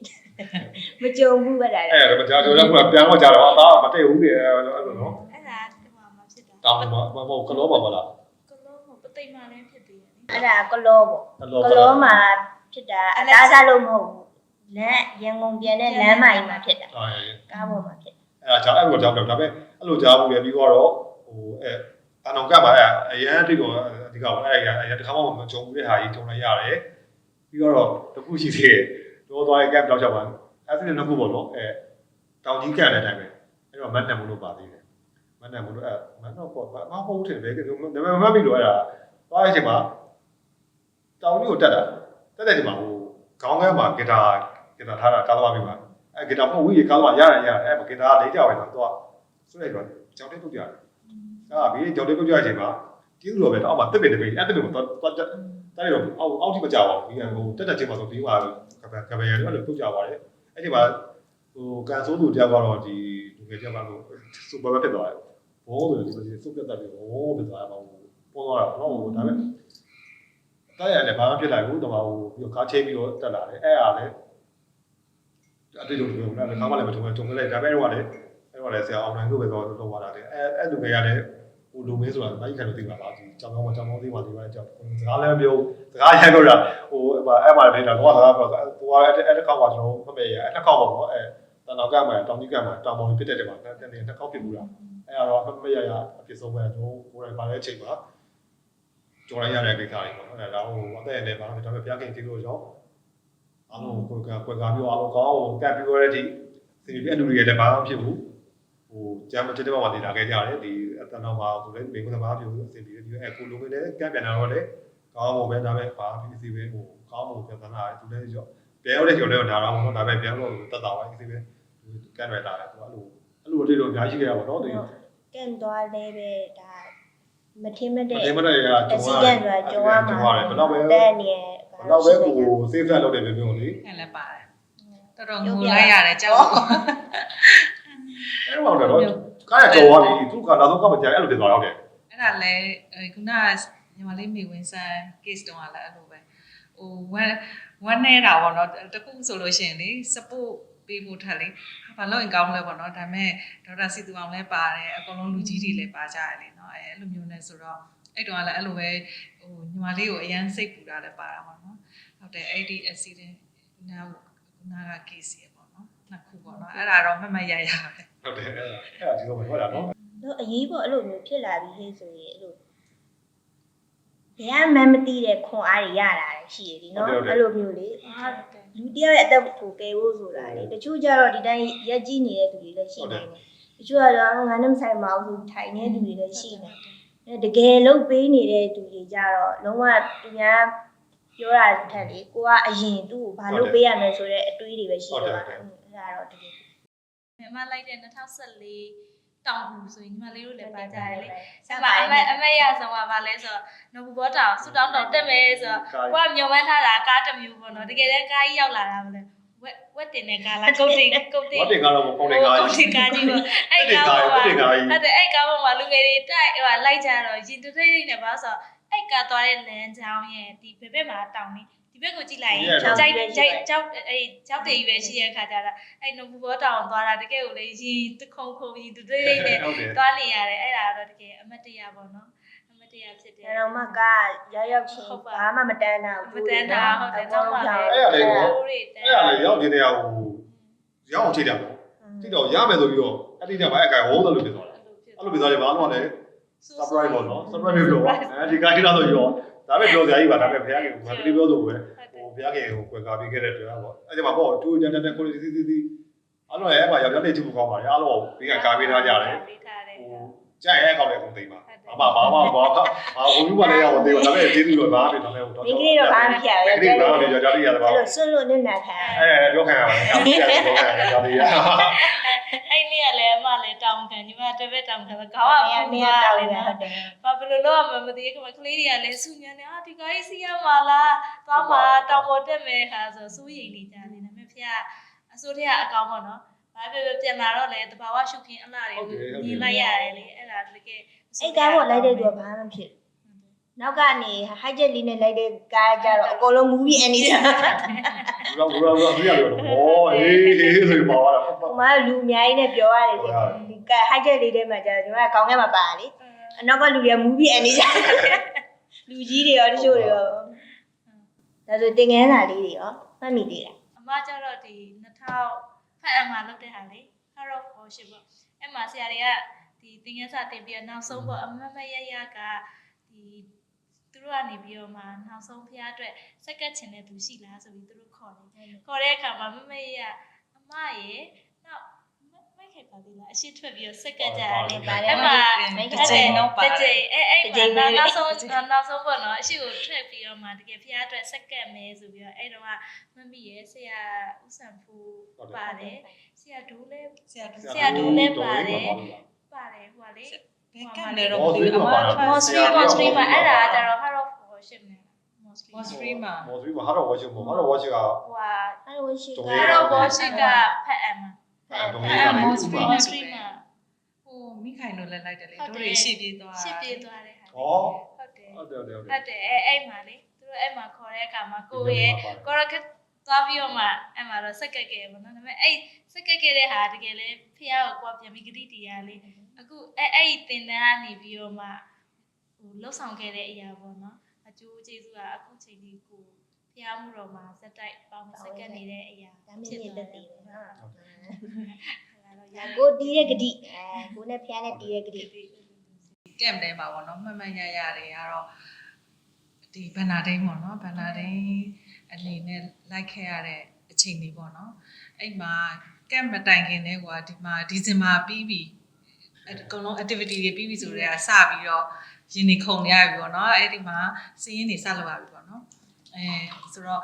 ်မကြုံဘူးပဲဒါလေအဲ့မကြားတော့ပြန်တော့ကြားတော့ဒါမတည့်ဘူးလေအဲ့လိုနော်အဲ့ဒါဒီမှာမဖြစ်တာတောင်းမှာကလောပါလားကလောမပသိမ်မှာလည်းဖြစ်သေးတယ်အဲ့ဒါကလောပေါ့ကလောမှာဖြစ်တာအလားစားလို့မဟုတ်ဘူးလမ်းရန်ကုန်ပြန်တဲ့လမ်းမကြီးမှာဖြစ်တာကားပေါ်မှာဖြစ်အဲ့ဒါကြောင့်အဲ့လိုကြောက်တော့ဒါပေမဲ့အဲ့လိုကြားဘူးလေပြီးတော့ဟိုတန်အောင်ကပ်ပါအရန်တိတော့အဓိကအဲ့တခါမှမကြုံဘူးတဲ့ဟာကြီးကြုံလိုက်ရတယ်ပြီးတော့တခုရှိသေးတယ်တော့သွားရဲ့ကပ်တော့ချက်ပါအဲ့ဒီနှစ်ခုပေါ့နော်တောင်ကြီးကပ်တဲ့အတိုင်းပဲအဲ့တော့မတ်တန်မလို့ပါသေးတယ်မတ်တန်မလို့မတ်တော့ပေါ့ငါဟုတ်တယ်ပဲဒါပေမဲ့မမှတ်ပြီလို့အဲ့ဒါသွားရဲ့ချိန်မှာတောင်ကြီးကိုတက်တဲ့ချိန်မှာဟိုခေါင်းထဲမှာဂီတာထားတာကားသွားပြီပါအဲ့ဂီတာမဟုတ်ဘူးရေကားသွားရတယ်အဲ့မှာဂီတာလေးကြောက်ရင်တော့ဆွဲလိုက်တော့ကြောက်တဲ့ပုတ်ကြတယ်အဲ့ဘေးကြောက်တဲ့ပုတ်ကြတဲ့အချိန်မှာကျေးဇူးတော်ပဲတော့အောက်မှာတစ်ပင်အဲ့တစ်ပင်ကိုသွားတက်တော့အောက်ထိမကြောက်အောင်ပြီးရင်ဟိုတက်ချိန်မှာဆိုပြီးသွားကပယ်ရတော့အဲ့လိုပုတ်ကြပါတယ်အဲ့ဒီမှာဟိုကန်ဆိုးသူတယောက်ကတော့ဒီလူငယ်တယောက်ကတော့စူပါပဲဖြစ်သွားတယ်ဘောဆိုဒီစုပ်ပြတ်တက်ပြီးဘောဖြစ်သွားတာပေါ့ပေါ်သွားတာတော့ဟိုဒါပေမဲ့တိုက်ရတယ်ဘာမှဖြစ်လာဘူးတော့ဟိုပြီးတော့ကားချိန်ပြီးတော့တက်လာတယ်အဲ့အားလည်းအတိတ်လိုပြောတယ်ခါမှလည်းမထုံလိုက်ဒါပေမဲ့တော့လည်းဆရာအောင်နိုင်လို့ပဲတော့လုပ်သွားတာတဲ့အဲ့လူငယ်ကလည်းဟိုလူမင်းဆိုတာဘာကြီးခံလို့သိပါလားဒီကြောင်ကောင်းသေးပါသေးပါကြောက်စကားလည်းပြောစကားရိုက်တော့တာဟိုအဲ့မှာလည်းတော့စကားပြောသူကအဲ့တစ်ခေါက်မှကျွန်တော်မမေ့ရအဲ့တစ်ခေါက်ပေါ့နော်အဲ့တန်တော်ကမှတောင်ကြီးကမှတောင်ပေါ်ဖြစ်တဲ့တယ်မှာတနေ့တစ်ခေါက်ဖြစ်ဘူးလားအဲ့တော့မမေ့ရအဖြစ်ဆုံးပဲကျွန်တော်ကိုယ်တိုင်ပါတဲ့အချိန်မှာကြော်လိုက်ရတဲ့ကိစ္စတွေပေါ့နော်အဲ့ဒါဟိုအသက်အရွယ်ပါတော့ဒါပေမဲ့ဘုရားခင်ကြည့်လို့ရောအားလုံးကိုယ်ကပြီးအားလုံးကောင်းအောင်ကပ်ပြီးရတဲ့အထိစီပြီးအလူတွေလည်းဘာမှဖြစ်ဘူး ဂျမ်မတစ်တော့မှနေလာခဲ့ကြတယ်ဒီအတန်တော်မှာဆိုလည်းမိကုသမားမျိုးအစီအပြေဒီအခုလုံးဝင်လည်းကန့်ပြန်လာတော့လေကောင်းဖို့ပဲဒါပဲဘာဖြစ်စီပဲကောင်းဖို့ပြန်သနာတယ်သူလည်းရောပြန်ရောက်တဲ့ကျော်လည်းဒါတော့မဟုတ်ဒါပဲပြန်တော့တက်တာပါအစီပဲကန့်ရတာတယ်သူအဲ့လိုတွေတော့အများကြီးခဲ့ရပါတော့သူ ကန့်သွားလဲပဲဒါမထင်မတဲ့ မတင်မတဲ့ရ အစီကံဆိုတာကြုံရမှာ ဘယ်တော့ပဲ တဲ့နေ ဘယ်တော့ပဲကိုစေးဖက်လုပ်တယ်မျိုးမျိုးလေ ခံလည်းပါတယ်တော်တော်ငိုလိုက်ရတယ်ကြောက် အဲ့တော့တော့ကားရကြော်သွားပြီသူကနောက်ဆုံးကမကြိုက်အဲ့လိုဖြစ်သွားတော့တယ် အဲ့ဒါလဲခုနညီမလေးမိဝင်ဆန်း case တုန်းကလည်းအဲ့လိုပဲဝမ်းနေတာပေါ့နော်တခုဆိုလို့ရှိရင်လေ support ပေးဖို့ထက်လေဘာလို့ရင်ကောင်းလဲပေါ့နော်ဒါပေမဲ့ဒေါက်တာစီတူအောင်လည်းပါတယ်အကုန်လုံးလူကြီးတွေလည်းပါကြရတယ်လေနော်အဲ့လိုမျိုးနဲ့ဆိုတော့အဲ့တုန်းကလည်းအဲ့လိုပဲညီမလေးကိုအရန်စိတ်ပူတာလည်းပါတာပေါ့နော်ဟုတ်တယ်အဲ့ဒီ accident နာက case ရပေါ့နော်နှစ်ခုပေါ့နော်အဲ့ဒါတော့မှတ်ရရပဲ ဟုတ်တယ်အဲ့ဒါဒီလိုပဲဟုတ်တာနော် တော့အရေးပေါ်အဲ့လိုမျိုးဖြစ်လာပြီးဟဲ့ဆိုရင်အဲ့လိုဘယ်မှမသိတဲ့ခွန်အားတွေရတာရှိရည်နော်အဲ့လိုမျိုးလေ ဟုတ်တယ် လူတယောက်ရဲ့အသက်ကိုကယ်ဖို့ဆိုတာလေတချို့ကျတော့ဒီတိုင်းရက်ကြီးနေတဲ့သူတွေလည်းရှိနေတယ်တချို့ကတော့ငါနဲ့မဆိုင်ပါဘူးထိုင်နေတဲ့သူတွေလည်းရှိနေတယ်တကယ်လို့ပေးနေတဲ့သူတွေကြတော့လုံးဝသူများပြောတာထက်လေကိုကအရင်သူ့ကိုဘာလို့ပေးရမလဲဆိုတဲ့အတွေးတွေပဲရှိတယ်အဲ့ဒါတော့တကယ် မြန်မာလိုက်တဲ့2014တောင်ဘူးဆိုရင်ညီမလေးတို့လည်းပါကြတယ်လေ ဆက် အ ပါ မရဆုံးကဘာလဲဆိုတော့နော်ဘူဘောတောင်ဆူတောင်းတောင်တက်မယ်ဆိုတော့ကိုကမျောမှန်းထားတာကားတစ်မျိုးပေါ့နော်တကယ်တမ်းကားကြီးရောက်လာတာမလဲဝက်တင်တဲ့ကားလားကုတ်တင် ဝတ်တင်ကတော့ပုံတင်ကား ကုတ်တင်ကားကြီးပေါ့အဲ့ကားပေါ်မှာဟုတ်တယ်အဲ့ကားပေါ်မှာလူငယ်တွေတိုက်ဟိုလိုက်ကြတော့ရင်တူထိတ်ထိတ်နဲ့ပါဆိုအဲ့ကားသွားတဲ့လမ်းကြောင်းရဲ့ဒီဘက်မှာတောင်နေဒီဘက်ကိုကြည့်လိုက်ရင်ကြောက်အဲ့ကြောက်တွေကြီးပဲရှိတဲ့ခါကျတော့အဲ့နော်ဘူဘောတောင်သွားတာတကယ်ကိုလေရင်တခုံခုံရင်တူထိတ်ထိတ်နဲ့သွားနေရတယ်အဲ့ဒါတော့တကယ်အမတ်တရားပေါ့နော်အမတ်တရားဖြစ်တယ် အဲ့တော့မှကရောက်ချင်းဘာမှမတန်းတာ မတန်းတာဟုတ်တယ်တော့မှလည်း အဲ့ရလေ ဟို နော် တွေတ အဲ့ရလေရောက်နေတဲ့ဟိုရောက်အောင်ထိတယ်ပေါ့ထိတော့ရမယ်ဆိုပြီးတော့အဲ့ဒီတည်းမှာအဲ့ကဟိုးတယ်လို့ဖြစ်သွားတယ်အဲ့လိုဖြစ်သွားတယ်ဘာလို့လဲ surprise ပေါ့နော် surprise ဖြစ်လို့အဲဒီကားထိတော့ဆိုရောဒါပဲပြောစရာကြီးပါဒါပဲဖခင်ကဘာကလေးပြောလို့ပဲဟိုဖခင်ကိုကွယ်ကားပေးခဲ့တဲ့အတွက်ပေါ့အဲ့ဒီမှာပေါ့တူတန်တန်ကိုစီစီအဲ့တော့အဲ့မှာရောက်တဲ့ချစ်ဖို့ကောင်းပါလေအားလုံးဘေးကကားပေးထားကြတယ် ပေးထားတယ် ဟိုကြိုက်ရဲကောင်းတယ်ကုန်သိမ်းပါဘာဟိုလူကလည်းရအောင်သေးပါဒါပေမဲ့ကျေးဇူးတော်ဘာဖြစ်တော့လဲဟိုတော့ ဒီကနေ့တော့အားမဖြစ်ရ ဒီ ဘူး နေ့တော့ဒီကြော်လေးရတယ်ပါ အဲ့လိုဆွလို့နစ်နာခံ ပြောခံရပါတယ်ကြော်လေးရတယ်ကြော်လေးရ အဲ့နေ့ကလည်းအမလည်းတောင်းခံညီမတပည့်တောင်းခံခေါင်းကပူသွားတယ်နော် ဟုတ်တယ် ဘာဖြစ်လို့တော့မသိဘူးကလေးတွေကလည်းဆူညံနေဒီကားကြီးစီးရမှာလားသွားမှာတောင်ပေါ်တက်မယ်ခါဆိုစိုးရိမ်နေကြတယ်ဒါပေမဲ့ဖေကအစိုးရအကောင်းပေါ့နော်ဘာဖြစ်ဖြစ်ပြန်လာတော့လေတဘာဝရှုခင်းအလားတွေမြင်လိုက်ရတယ်လေအဲ့ဒါတကယ် အဲ့ကားပေါ်လိုက်တဲ့သူကဘာမှမဖြစ်နောက်ကနေ high jet လေးနဲ့လိုက်တဲ့ကားကြတော့အကုန်လုံး movie end နေတာ ဘူးပြရတယ်ဟောဟေးဆိုပါတော့ ဟိုမှာလူအများကြီးနဲ့ပြောရတယ်ဆိုဒီ high jet လေးထဲမှာကျတော့ဒီမှာကောင်းထဲမှာပါလေအနောက်ကလူတွေက movie end နေကြလူကြီးတွေရောတချို့တွေရောဒါဆိုတင်ငန်းစာလေးတွေရောမှတ်မိသေးလား အမကျတော့ဒီ2000ဖတ်အမှလုပ်တဲ့ဟာလေ Heart of Worship ပေါ့အဲ့မှာဆရာတွေကဒီသင်ခန်းစာတင်ပြီးတော့နောက်ဆုံးပေါ့အမမရရကဒီသူတို့ကနေပြီးတော့မှနောက်ဆုံးဖះအတွက်စက်ကတ်ချင်တဲ့သူရှိလားဆိုပြီးသူတို့ခေါ်တယ်ခေါ်တဲ့အခါမှာမမရအမရဲ့နောက်မိုက်ခိုက်ပါသေးလားအရှိထွက်ပြီးတော့စက်ကတ်ကြတယ်အဲ့မှာ တစ်ချိန်တော့ပါ တစ်ချိန်အဲ့မှာနောက်ဆုံးပေါ့နော်အရှိကိုထွက်ပြီးတော့မှတကယ်ဖះအတွက်စက်ကတ်မယ်ဆိုပြီးတော့အဲ့တော့ကမမရဲ့ဆရာဦးစံဖူးပါတယ်ဆရာဒိုးလဲဆရာဒိုးလဲပါတယ်ပါတယ်ဟိုကလေ ဘယ်ကလဲတော့ဒီအမ Mostly မှာအဲ့ဒါကျတော့ Heart of Worship နဲ့ Mostly မှာ မော်စရီမှာဟာတော့ဝါရှင်ပေါ့ဟာတော့ဝါရှင်က ဟိုက အဲ့လိုရှိက Heart of Worship ကဖတ်အမ်မှာ တုံးလေးကလည်း Mostly မှာ ဟိုမိခိုင်လို့လည်းလိုက်တယ်လေတို့တွေရှေ့ပြေးသွား ရှစ်ပြေးသွားတဲ့ဟာ ဩ ဟုတ်တယ် ဟုတ်တယ် ဟုတ်တယ်အဲ့မှာလေသူတို့အဲ့မှာခေါ်တဲ့အခါမှာကိုရဲ့ကိုရကသွားပြီးတော့မှအဲ့မှာတော့စက်ကက်ခဲ့ပေါ့နော်ဒါပေမဲ့အဲ့စက်ကက်ခဲ့တဲ့ဟာတကယ်လဲဖះကိုကိုပြန်ပြီးဂတိတရားလေအခုအဲ့တင်တန်းကနေပြီးတော့မှဟိုလှုပ်ဆောင်ခဲ့တဲ့အရာပေါ့နော်အကျိုးကျေးဇူးကအခုချိန်ဒီကိုဖះမှုတော်မှာစက်တိုက်ပေါင်းစက်ကက်နေတဲ့အရာ ဒါမင်းရဲ့တက်တည်ပဲနော် အဲ့ဒါတော့ ဒါကိုတီးတဲ့ဂတိကိုနဲ့ဖျားနဲ့တီးတဲ့ဂတိ ကမ်တဲပါပေါ့နော်မှတ်မှတ်ရရတွေကတော့ဒီဘန်နာဒိန်းပေါ့နော်ဘန်နာဒိန်းအနေနဲ့လိုက်ခဲ့ရတဲ့အချိန်လေးပေါ့နော်အဲ့မှာ ကဲမတိုင်ခင်နဲ့ကွာဒီမှာဒီဇင်ဘာပြီးပြီအကုန်လုံး activity တွေပြီးပြီဆိုတော့စပြီးတော့ရင်းနေခုန်ရပြီပေါ့နော်အဲ့ဒီမှာစီးရင်နေစလုပ်ရပြီပေါ့နော်ဆိုတော့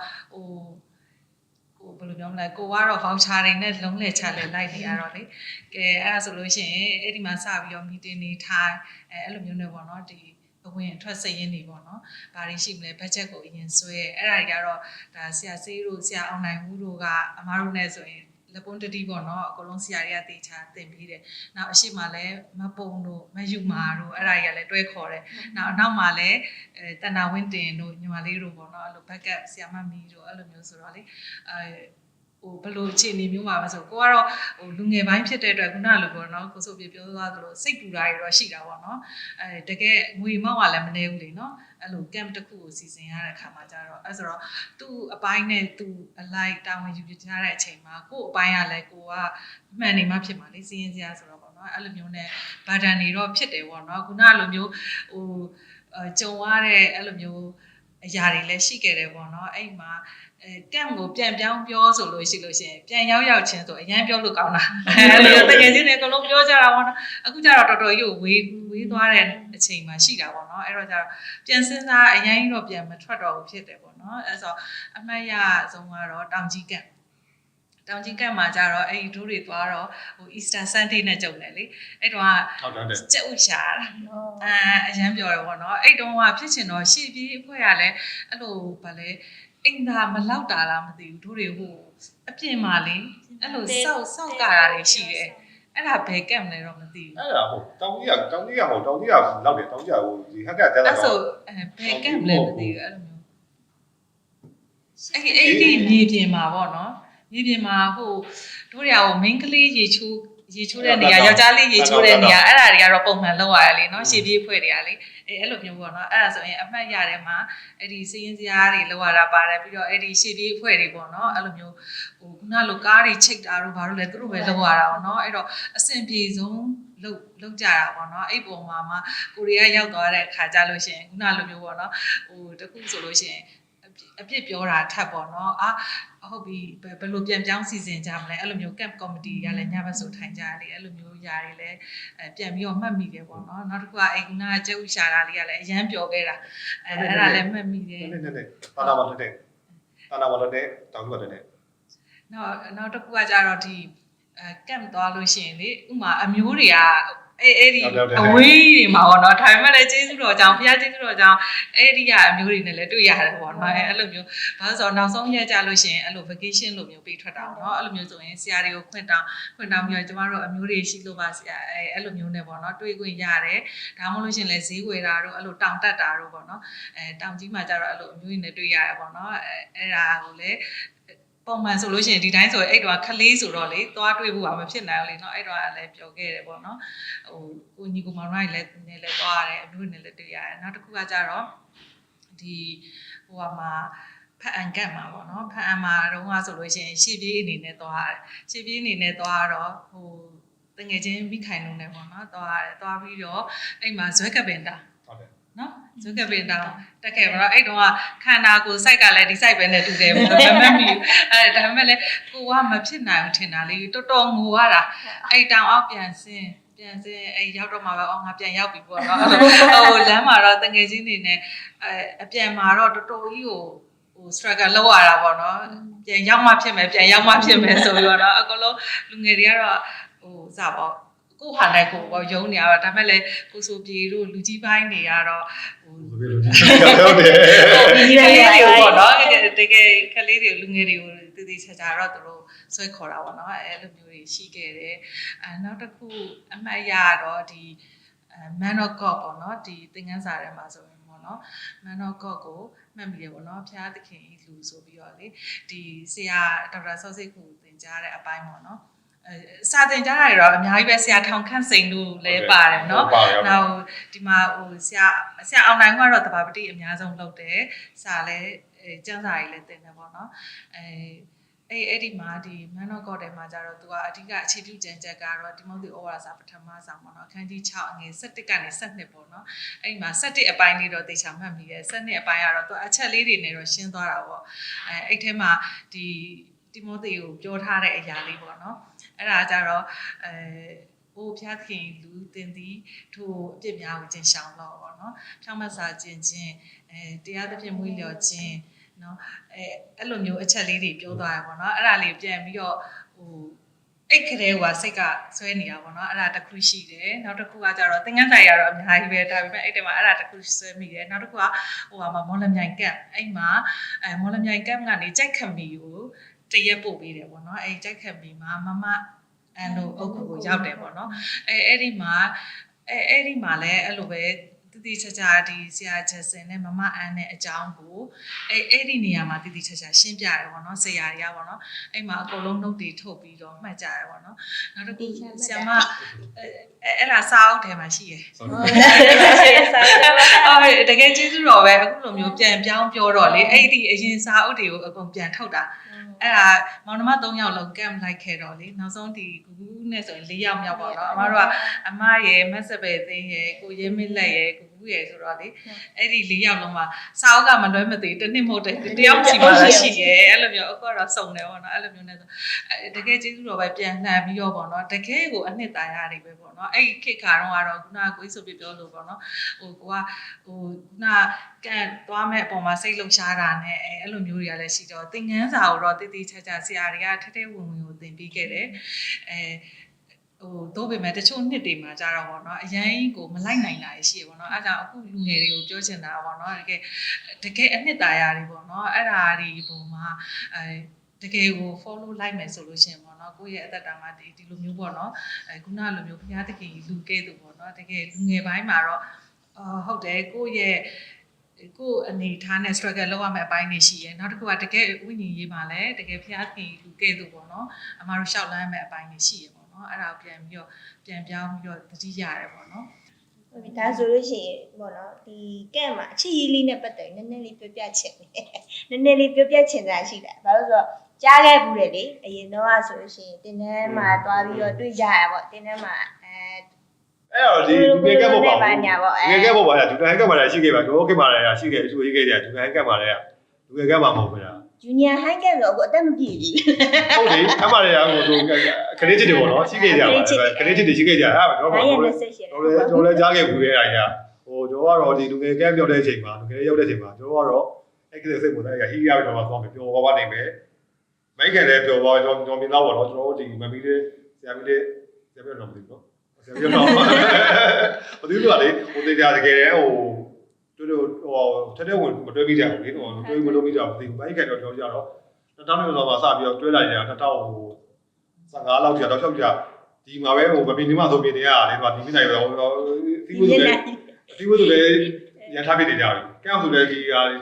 ဘယ်လိုပြောမလဲကိုကတော့ voucher တွေနဲ့လုံးလဲချလဲလိုက်နေရတော့လေကဲအဲ့ဒါဆိုလို့ရှိရင်အဲ့ဒီမှာစပြီးတော့ meeting တွေထိုင်အဲ့လိုမျိုးနဲ့ပေါ့နော်ဒီအဝင်အထွက်စိတ်ရင်းနေပေါ့နော်ဘာတွေရှိမလဲ budget ကိုအရင်ဆွဲအဲ့ဒါတွေကတော့ဒါဆရာစေးတို့ဆရာအောင်နိုင်ဦးတို့ကအမားတို့နဲ့ဆိုရင်လက်ပွန်းတတိပေါ့နော်အကုန်လုံးဆရာတွေကတေချာသင်ပြီးတယ်။နောက်အရှိမလည်းမပုံတို့မယူမာတို့အဲ့ဒါတွေကလည်းတွဲခေါ်တယ်။နောက်အနောက်မှာလည်းတဏ္ဍဝင်းတင်တို့ညီမလေးတို့ပေါ့နော်အဲ့လို backup ဆရာမမီတို့အဲ့လိုမျိုးဆိုတော့လေဘယ်လိုအခြေအနေမျိုးပါမဆိုကိုကတော့လူငယ်ပိုင်းဖြစ်တဲ့အတွက်ခုနလိုပေါ့နော်ကိုဆိုပြပြောသွားသလိုစိတ်ပူတာတွေတော့ရှိတာပေါ့နော်တကယ်ငွေမောက်ကလည်းမနေဘူးလေနော်အဲ့လို camp တစ်ခုကိုစီစဉ်ရတဲ့အခါမှာကျတော့အဲ့ဆိုတော့သူ့အပိုင်းနဲ့သူအလိုက်တာဝန်ယူပြထားတဲ့အချိန်မှာကို့အပိုင်းကလည်းကိုကမှန်နေမှဖြစ်မှာလေစီရင်စရာဆိုတော့ပေါ့နော်အဲ့လိုမျိုးနဲ့ဘာဒန်တွေတော့ဖြစ်တယ်ပေါ့နော်ခုနလိုမျိုးကြုံရတဲ့အဲ့လိုမျိုးအရာတွေလည်းရှိခဲ့တယ်ပေါ့နော်အဲ့မှာကမ်ကိုပြန်ပြောင်းပြောဆိုလို့ရှိရင်ပြန်ရောက်ချင်းဆိုအရန်ပြောလို့ကောင်းတာအဲ့လိုတကယ်ချင်းတွေအကုန်လုံးပြောကြတာပေါ့နော်အခုကျတော့တော်တော်ကြီးဝေးသွားတဲ့အချိန်မှာရှိတာပေါ့နော်အဲ့တော့ကျတော့ပြန်စဉ်းစားအရန်ကြီးတော့ပြန်မထွက်တော့ဘူးဖြစ်တယ်ပေါ့နော်အဲ့ဆိုအမှတ်ရဆုံးကတော့တောင်ကြီးကမ်မှာကြတော့အဲ့ဒီတို့တွေသွားတော့Easter Sunday နဲ့ကြုံတယ်လေအဲ့တော့ကြက်ဥရှာတာအရန်ပြောတယ်ပေါ့နော်အဲ့တုန်းကဖြစ်ချင်တော့ရှေ့ပြေးအဖွဲ့ကလည်းအဲ့လိုဗာလဲအင်္ဂါမလောက်တာလားမသိဘူးတို့တွေအပြင်မှာလေအဲ့လိုစောက်ကာတာတွေရှိတယ်အဲ့ဒါဘယ်ကမ်လဲတော့မသိဘူးအဲ့ဒါတောင်ကြီးကလောက်တယ်တောင်ကြီးကဒီဟက်ကတဲလာအဲ့ဆိုဘယ်ကမ်လဲမသိဘူးအဲ့လိုမျိုးအဲ့ဒီမြေပြင်မှာပေါ့နော်မြေပြင်မှာတို့တွေကမင်းကလေးရေချိုးတဲ့နေရာယောက်ျားလေးရေချိုးတဲ့နေရာအဲ့ဒါတွေကတော့ပုံမှန်လောက်ရတယ်လေနော်ရှေ့ပြေးဖွဲ့တွေကလေအဲ့လိုမျိုးပေါ့နော်အဲ့ဒါဆိုရင်အမှတ်ရတဲ့မှာအဲ့ဒီစီးရင်စရာတွေလောက်ရတာပါတယ်ပြီးတော့အဲ့ဒီရှေ့ပြေးဖွဲ့တွေပေါ့နော်အဲ့လိုမျိုးခုနလိုကားတွေချိတ်တာတို့ဘာလို့လဲသူတို့ပဲလောက်ရတာပေါ့နော်အဲ့တော့အဆင်ပြေဆုံးလောက်ကြတာပေါ့နော်အဲ့ပုံမှာမှကိုရီးယားရောက်သွားတဲ့ခါကြလို့ရှိရင်ခုနလိုမျိုးပေါ့နော်တခုဆိုလို့ရှိရင်အပြစ်ပြောတာထပ်ပေါ့နော်ဟုတ်ပြီဘယ်လိုပြန်ပြောင်းစီစဉ်ကြမလဲအဲ့လိုမျိုး camp committee ကလည်းညဘက်ဆိုထိုင်ကြတယ်အဲ့လိုမျိုးຢာတွေလည်းပြန်ပြီးတော့မှတ်မိတယ်ပေါ့နော်နောက်တစ်ခုကအဲ့ခုနကကျုပ်ရှာတာလေးကလည်းအရန်ပျော်ခဲ့တာအဲ့ဒါလည်းမှတ်မိတယ်နည်းတာနာမတက်တောင်ကြီးတက်နောက်တစ်ခုကကြတော့ဒီ camp သွားလို့ရှိရင်လေဥမာအမျိုးတွေကအဲ့ဒီအဝေးတွေမှာပေါ့နော်ဒါပေမဲ့လည်းကျေးဇူးတော်ကြောင့်ဘုရားကျေးဇူးတော်ကြောင့်အဲ့ဒီကအမျိုးတွေနဲ့လည်းတွေ့ရတယ်ပေါ့နော်အဲ့လိုမျိုးဘာလို့ဆိုတော့နောက်ဆုံးရက်ကြလို့ရှိရင်အဲ့လို vacation လိုမျိုးပေးထွက်တာပေါ့နော်အဲ့လိုမျိုးဆိုရင်ဆရာတွေကိုခွင့်တောင်းပြီးတော့ကျမတို့အမျိုးတွေရှိလို့ပါဆရာအဲ့လိုမျိုးနဲ့ပေါ့နော်တွေ့ခွင့်ရတယ်ဒါမှမဟုတ်လို့ရှိရင်လည်းဈေးဝယ်တာတို့အဲ့လိုတောင်တက်တာတို့ပေါ့နော်တောင်ကြီးမှာကျတော့အဲ့လိုအမျိုးတွေနဲ့တွေ့ရတယ်ပေါ့နော်အဲ့ဒါကိုလည်းပုံမှန်ဆိုလို့ရှိရင်ဒီတိုင်းဆိုရင်အဲ့တော့ခလေးဆိုတော့လေသွားတွေ့ဖို့ကမဖြစ်နိုင်ဘူးလေเนาะအဲ့တော့လည်းပျော်ခဲ့တယ်ပေါ့เนาะကိုညီကိုမောင်တို့လည်းသွားရတယ်အမျိုးနဲ့လည်းတွေ့ရတယ်နောက်တစ်ခုကကြတော့ဒီမှာဖတ်အန်ကတ်မှာပေါ့เนาะဖတ်အန်မှာတော့ဆိုလို့ရှိရင်ရှေ့ပြေးအနေနဲ့သွားရတယ်ရှေ့ပြေးအနေနဲ့သွားတော့တငယ်ချင်းမိခိုင်လုံးနဲ့ပေါ့เนาะသွားရတယ်သွားပြီးတော့အဲ့မှာဇွဲကပင်တာဟုတ်တယ်နော်ဇွတ်ကပင်တောင်တက်ခဲ့ပါတော့အဲ့တုန်းကခန္ဓာကိုယ် site ကလည်းဒီ site ပဲနဲ့တူတယ်မမမီဒါပေမဲ့လည်းကိုကမဖြစ်နိုင်ဘူးထင်တာလေတော်တော်ငိုရတာအဲ့တောင်အောက်ပြန်ဆင်းအဲ့ရောက်တော့မှပဲငါပြန်ရောက်ပြီပေါ့နော်လမ်းမှာတော့တငယ်ချင်းတွေနဲ့အပြန်မှာတော့တော်တော်ကြီးကိုstruggle လုပ်ရတာပေါ့နော်ပြန်ရောက်မှဖြစ်မယ်ဆိုပြီးတော့အကုန်လုံးလူငယ်တွေကတော့စပါကိုဟာနဲ့ကိုပေါ့ယုံနေရတော့ဒါပေမဲ့လည်းကိုဆိုပြေတို့လူကြီးပိုင်းတွေကတော့လူကြီးဟုတ်တယ်ဒီလေးတွေပေါ့နော်တကယ်ကလေးတွေလူငယ်တွေကိုတည်တည်ချာချာတော့သူတို့ဆွဲခေါ်တာပေါ့နော်အဲ့လိုမျိုးတွေရှိခဲ့တယ်နောက်တစ်ခုအမှတ်ရတော့ဒီ Man of God ပေါ့နော်ဒီသင်ခန်းစာထဲမှာဆိုရင်ပေါ့နော် Man of God ကိုမှတ်မိတယ်ပေါ့နော်ဘုရားသခင်ဤလူဆိုပြီးတော့လေဒီဆရာဒေါက်တာစောစိတ်ကိုသင်ကြားတဲ့အပိုင်းပေါ့နော်စာသင်ကြားတာတွေတော့အများကြီးပဲဆရာထောင်ခန့်စိန်တို့လည်းပါတယ်เนาะနောက်ဒီမှာဆရာအောင်နိုင်ကတော့တဘာပတိအများဆုံးလုပ်တယ်စာလည်းကျမ်းစာကြီးလည်းသင်တယ်ပေါ့เนาะအဲ့ဒီမှာဒီ Man of God ထဲမှာကျတော့သူကအဓိကအခြေပြုကျမ်းချက်ကတော့ဒီမောသီဩဝါဒစာပထမဆောင်ပေါ့နော်အခန်းကြီး6အငယ်17ကနေ17ပေါ့နော်အဲ့ဒီမှာ17အပိုင်းလေးတော့သေချာမှတ်မိတယ်17အပိုင်းကတော့သူအချက်လေးတွေနဲ့တော့ရှင်းသွားတာပေါ့အဲ့ထဲမှာဒီတိမောသေကိုပြောထားတဲ့အရာလေးပေါ့နော် အဲ့ဒါကြတော့ဘိုးဖျားခင်လူတင်သည်ထိုအပြစ်များကိုကျင့်ရှောင်တော့ပေါ့နော်ဖြောင်းမစာခြင်းတရားသဖြင့်မွေးလျော်ခြင်းနော်အဲ့လိုမျိုးအချက်လေးတွေပြောသွားရပေါ့နော်အဲ့ဒါလေးပြန်ပြီးတော့အိတ်ကလေးကစိတ်ကဆွဲနေတာပေါ့နော်အဲ့ဒါတစ်ခုရှိတယ်နောက်တစ်ခုကကြတော့သင်္ကန်းဆိုင်ရတော့အများကြီးပဲဒါပေမဲ့အဲ့တဲမှာအဲ့ဒါတစ်ခုဆွဲမိတယ်နောက်တစ်ခုကမော်လမြိုင်ကပ်အဲ့မှာမော်လမြိုင်ကပ်ကနေကြိုက်ခမီကိုတရက်ပို့ပေးတယ်ပေါ့နော်အဲ့ကြိုက်ခမီမှာမမအဲ့လိုအုပ်ခုကိုရောက်တယ်ပေါ့နော်အဲ့ဒီမှာလည်းအဲ့လိုပဲတတိချာချာဒီဆရာချက်စင်နဲ့မမအန်းနဲ့အကြောင်းကိုအဲ့ဒီနေရာမှာတတိချာချာရှင်းပြရတယ်ပေါ့နော်ဆရာတွေကပေါ့နော်အဲ့မှာအကုန်လုံးနှုတ်တွေထုတ်ပြီးတော့မှတ်ကြရတယ်ပေါ့နော်နောက်တစ်ခုဆရာမအဲ့ဒါစာအုပ်ထဲမှာရှိရယ်တကယ်ကျေးဇူးတော်ပဲအခုလိုမျိုးပြန်ပြောင်းပြောတော့လေအဲ့ဒီအရင်စာအုပ်တွေကိုအကုန်ပြန်ထုတ်တာအဲ့ဒါမောင်နှမ3ယောက်လုံးကမ်လိုက်ခဲ့တော့လေနောက်ဆုံးဒီကူကူနဲ့ဆိုရင်4ယောက်မြောက်ပါတော့အမတို့ကအမရဲ့မက်စပယ်သိန်းရဲ့ကိုရဲမင်းလက်ရဲ့ကူကူရဲ့ဆိုတော့လေအဲ့ဒီ4ယောက်လုံးမှာစာအုပ်ကမလွဲမသွေတစ်နှစ်မဟုတ်တဲ့တယောက်စီမှာရှိရဲ့အဲ့လိုမျိုးအခုတော့စုံတယ်ပေါ့နော်အဲ့လိုမျိုးနဲ့ဆိုတကယ်ကျေးဇူးတော်ပဲပြန်လှန်ပြီးတော့ပေါ့နော်တကယ်ကိုအနှစ်သာရတွေပဲပေါ့နော်အဲ့ခေတ်ခါတော့ကတော့ခုနကကိုကြီးဆိုပြပြောလို့ပေါ့နော်ကိုကခုနကန်သွားမဲ့အပေါ်မှာစိတ်လှုပ်ရှားတာနဲ့အဲ့လိုမျိုးတွေကလည်းရှိတော့သင်ခန်းစာကိုတော့တည်တည်ချာချာဆရာတွေကထဲထဲဝင်ဝင်ကိုသင်ပေးခဲ့တယ်တို့ပေမဲ့တချို့နှစ်တွေမှာကြတော့ပေါ့နော်အရင်ကိုမလိုက်နိုင်တာရှိရပေါ့နော်အဲဒါအခုလူငယ်တွေကိုပြောချင်တာပေါ့နော်တကယ်အနှစ်သာရတွေပေါ့နော်အဲ့ဒါတွေပုံမှာတကယ်ကို follow လိုက်မယ်ဆိုလို့ရှိရင်ပေါ့နော်ကိုယ့်ရဲ့အသက်တာမှာဒီလိုမျိုးပေါ့နော်ခုနလိုမျိုးဘုရားသခင်လူကဲ့သို့ပေါ့နော်တကယ်လူငယ်ပိုင်းမှာတော့ဟုတ်တယ်ကိုယ့်အနေထားနဲ့ struggle လုပ်ရမယ့်အပိုင်းတွေရှိရယ်နောက်တစ်ခုကတကယ်ဝိညာဉ်ရေးမှာလည်းတကယ်ဘုရားသခင်လူကဲ့သို့ပေါ့နော်အမတို့ရှောက်လန်းမယ့်အပိုင်းတွေရှိရယ်ပေါ့နော်အဲ့ဒါကိုပြန်ပြောင်းပြီးတော့တတိရတယ်ပေါ့နော်ဟုတ်ဒါဆိုလို့ရှိရင်ပေါ့နော်ဒီကန့်မှာအချစ်ရေးလေးနဲ့ပတ်သက်နည်းနည်းလေးပြောပြချင်တယ်နည်းနည်းလေးပြောပြချင်တာရှိတယ်ဘာလို့ဆိုတော့ကြားခဲ့ဘူးတယ်လေအရင်တော့ဆိုလို့ရှိရင်တင်တန်းမှာသွားပြီးတော့တွေ့ကြရပေါ့တင်တန်းမှာအဲ့တော့ဒီလူငယ်ကပေါ့ပါလူငယ်ကပေါ့ပါလားဒီတိုင်းကမှာလည်းရှိခဲ့ပါတော့ခင်မှာလည်းရှိခဲ့အထူးရေးခဲ့ကြဒီတိုင်းကမှာလည်းလူငယ်ကမှာမဟုတ်ဘူးလား Junior high ကဆိုတော့အသက်မပြည့်ဘူးဟုတ်တယ်အမှန်တရားဟိုကလေးချစ်တွေပေါ့နော်ရှိခဲ့ကြပါကလေးချစ်တွေရှိခဲ့ကြအဲ့တော့တော့လည်းကြားခဲ့ဘူးလေအဲ့ဒါဟိုကျွန်တော်ကတော့ဒီလူငယ်ကပြောက်တဲ့အချိန်မှာလူငယ်ရောက်တဲ့အချိန်မှာကျွန်တော်ကတော့အဲ့ကလေးစိတ်ဝင်စားရဟီးရပြီးတော့သွားမယ်ပျော်ပါနေမယ်မိတ်ကလည်းပျော်ပါကျွန်တော်မြင်တော့ပေါ့နော်ကျွန်တော်တို့ဒီမမီလေးဆရာမီလေးဆရာမီတော့မသိဘူးနော်ဆရာမီတော့ဘာလို့လဲလေဟိုတရားတကယ်ဟိုတို့ဟိုထက်တဲ့ဝင်မတွဲပြီးကြဘူးလေဟိုတွဲမလုပ်ပြီးကြဘူးဒီမိတ်ကတော့ကျွန်တော်ကြတော့2000လောက်မှာစပြီးတော့တွဲလိုက်ကြတာ2015လောက်ကြာတော့6ကြာဒီမှာပဲဟိုမပင်ဒီမှာဆိုပြင်နေရတယ်ဒီမိနိုင်တော့ဒီလိုဆိုလေရထားပြနေကြပြီကမ်ဆိုလေဒီဟာတ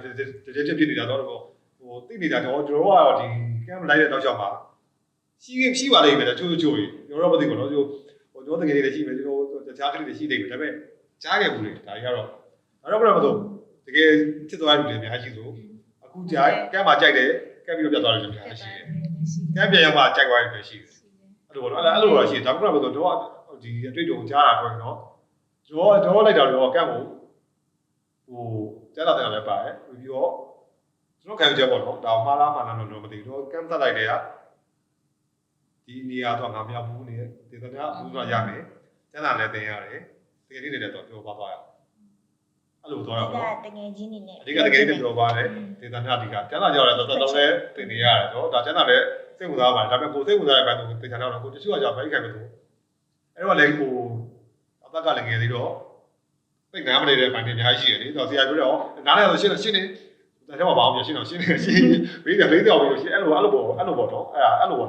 ကယ်ဖြစ်နေကြတော့ဟိုသိနေတာကျွန်တော်ကတော့ဒီကမ်လိုက်တဲ့တော့ကြောက်ပါရှိပါလိမ့်မယ်ချိုးကြီးကျွန်တော်တော့မသိဘူးနော်ဟိုကျွန်တော်တကယ်လည်းရှိမယ်ကျွန်တော်တခြားကလေးတွေရှိနေပြီဒါပေမဲ့ကြားခဲ့ဘူးလေဒါကြီးကတော့အဲ့တော့ဘယ်လိုမလို့တကယ်ဖြစ်သွားတယ်လူတွေအများကြီးဆိုအခုကြာကမ်မှာကြိုက်တယ်ကမ်ပြီးတော့ပြတ်သွားတယ်လူတွေရှိတယ်ကမ်ပြန်ရောက်မှကြိုက်သွားတယ်ပဲရှိတယ်အဲ့လိုပေါ့နော်အဲ့လိုတော့ရှိတယ်ဒါပေမဲ့တော့ဒီအတွေ့အကြုံကြားတာတော့နော်ကျွန်တော်လိုက်တာတော့ကမ်ကိုဟိုကြားလာတယ်လည်းပါတယ်ပြီးတော့ကျွန်တော်ခံကြပေါ့နော်ဒါမှားလားမှန်လားတော့မသိဘူးတော့ကမ်သက်လိုက်တယ်ကဒီနေရာတော့ငါမရောက်ဘူးနေဒေသနာဘူးတော့ရမယ်ကြားလာလည်းတင်ရတယ်တကယ်လေးတွေလည်းတော့ပြောပါသွားရအဲ့လိုသွားရပါတကယ်ချင်းနေနဲ့အဓိကတကယ်လေးပြောပါတယ်ဒေသနာအဓိကကျန်တာကြောက်တယ်တော်တော်လေးတင်နေရတယ်တော့ဒါကျန်တာလည်းစိတ်ဝင်စားပါတယ်ဒါပေမဲ့ကိုစိတ်ဝင်စားတဲ့ဘက်ကိုတင်ချင်တော့ကိုတချို့ကကြောက်ပဲခိုင်မယ်ဆိုအဲ့တော့လည်းကိုအသက်ကလည်းငယ်သေးတော့သိနားမနေတဲ့ဘန်တွေအများကြီးရှိတယ်လေတော့ဆရာပြောတော့နားလည်းဆိုရှင်းနေဒါကြောင့်မပါဘူးရှင်းတော့ရှင်းနေဘေးတယ်လေးတောင်ပြီးရှင်းအဲ့လိုပေါ့တော့အဲ့လိုပေါ့ဒ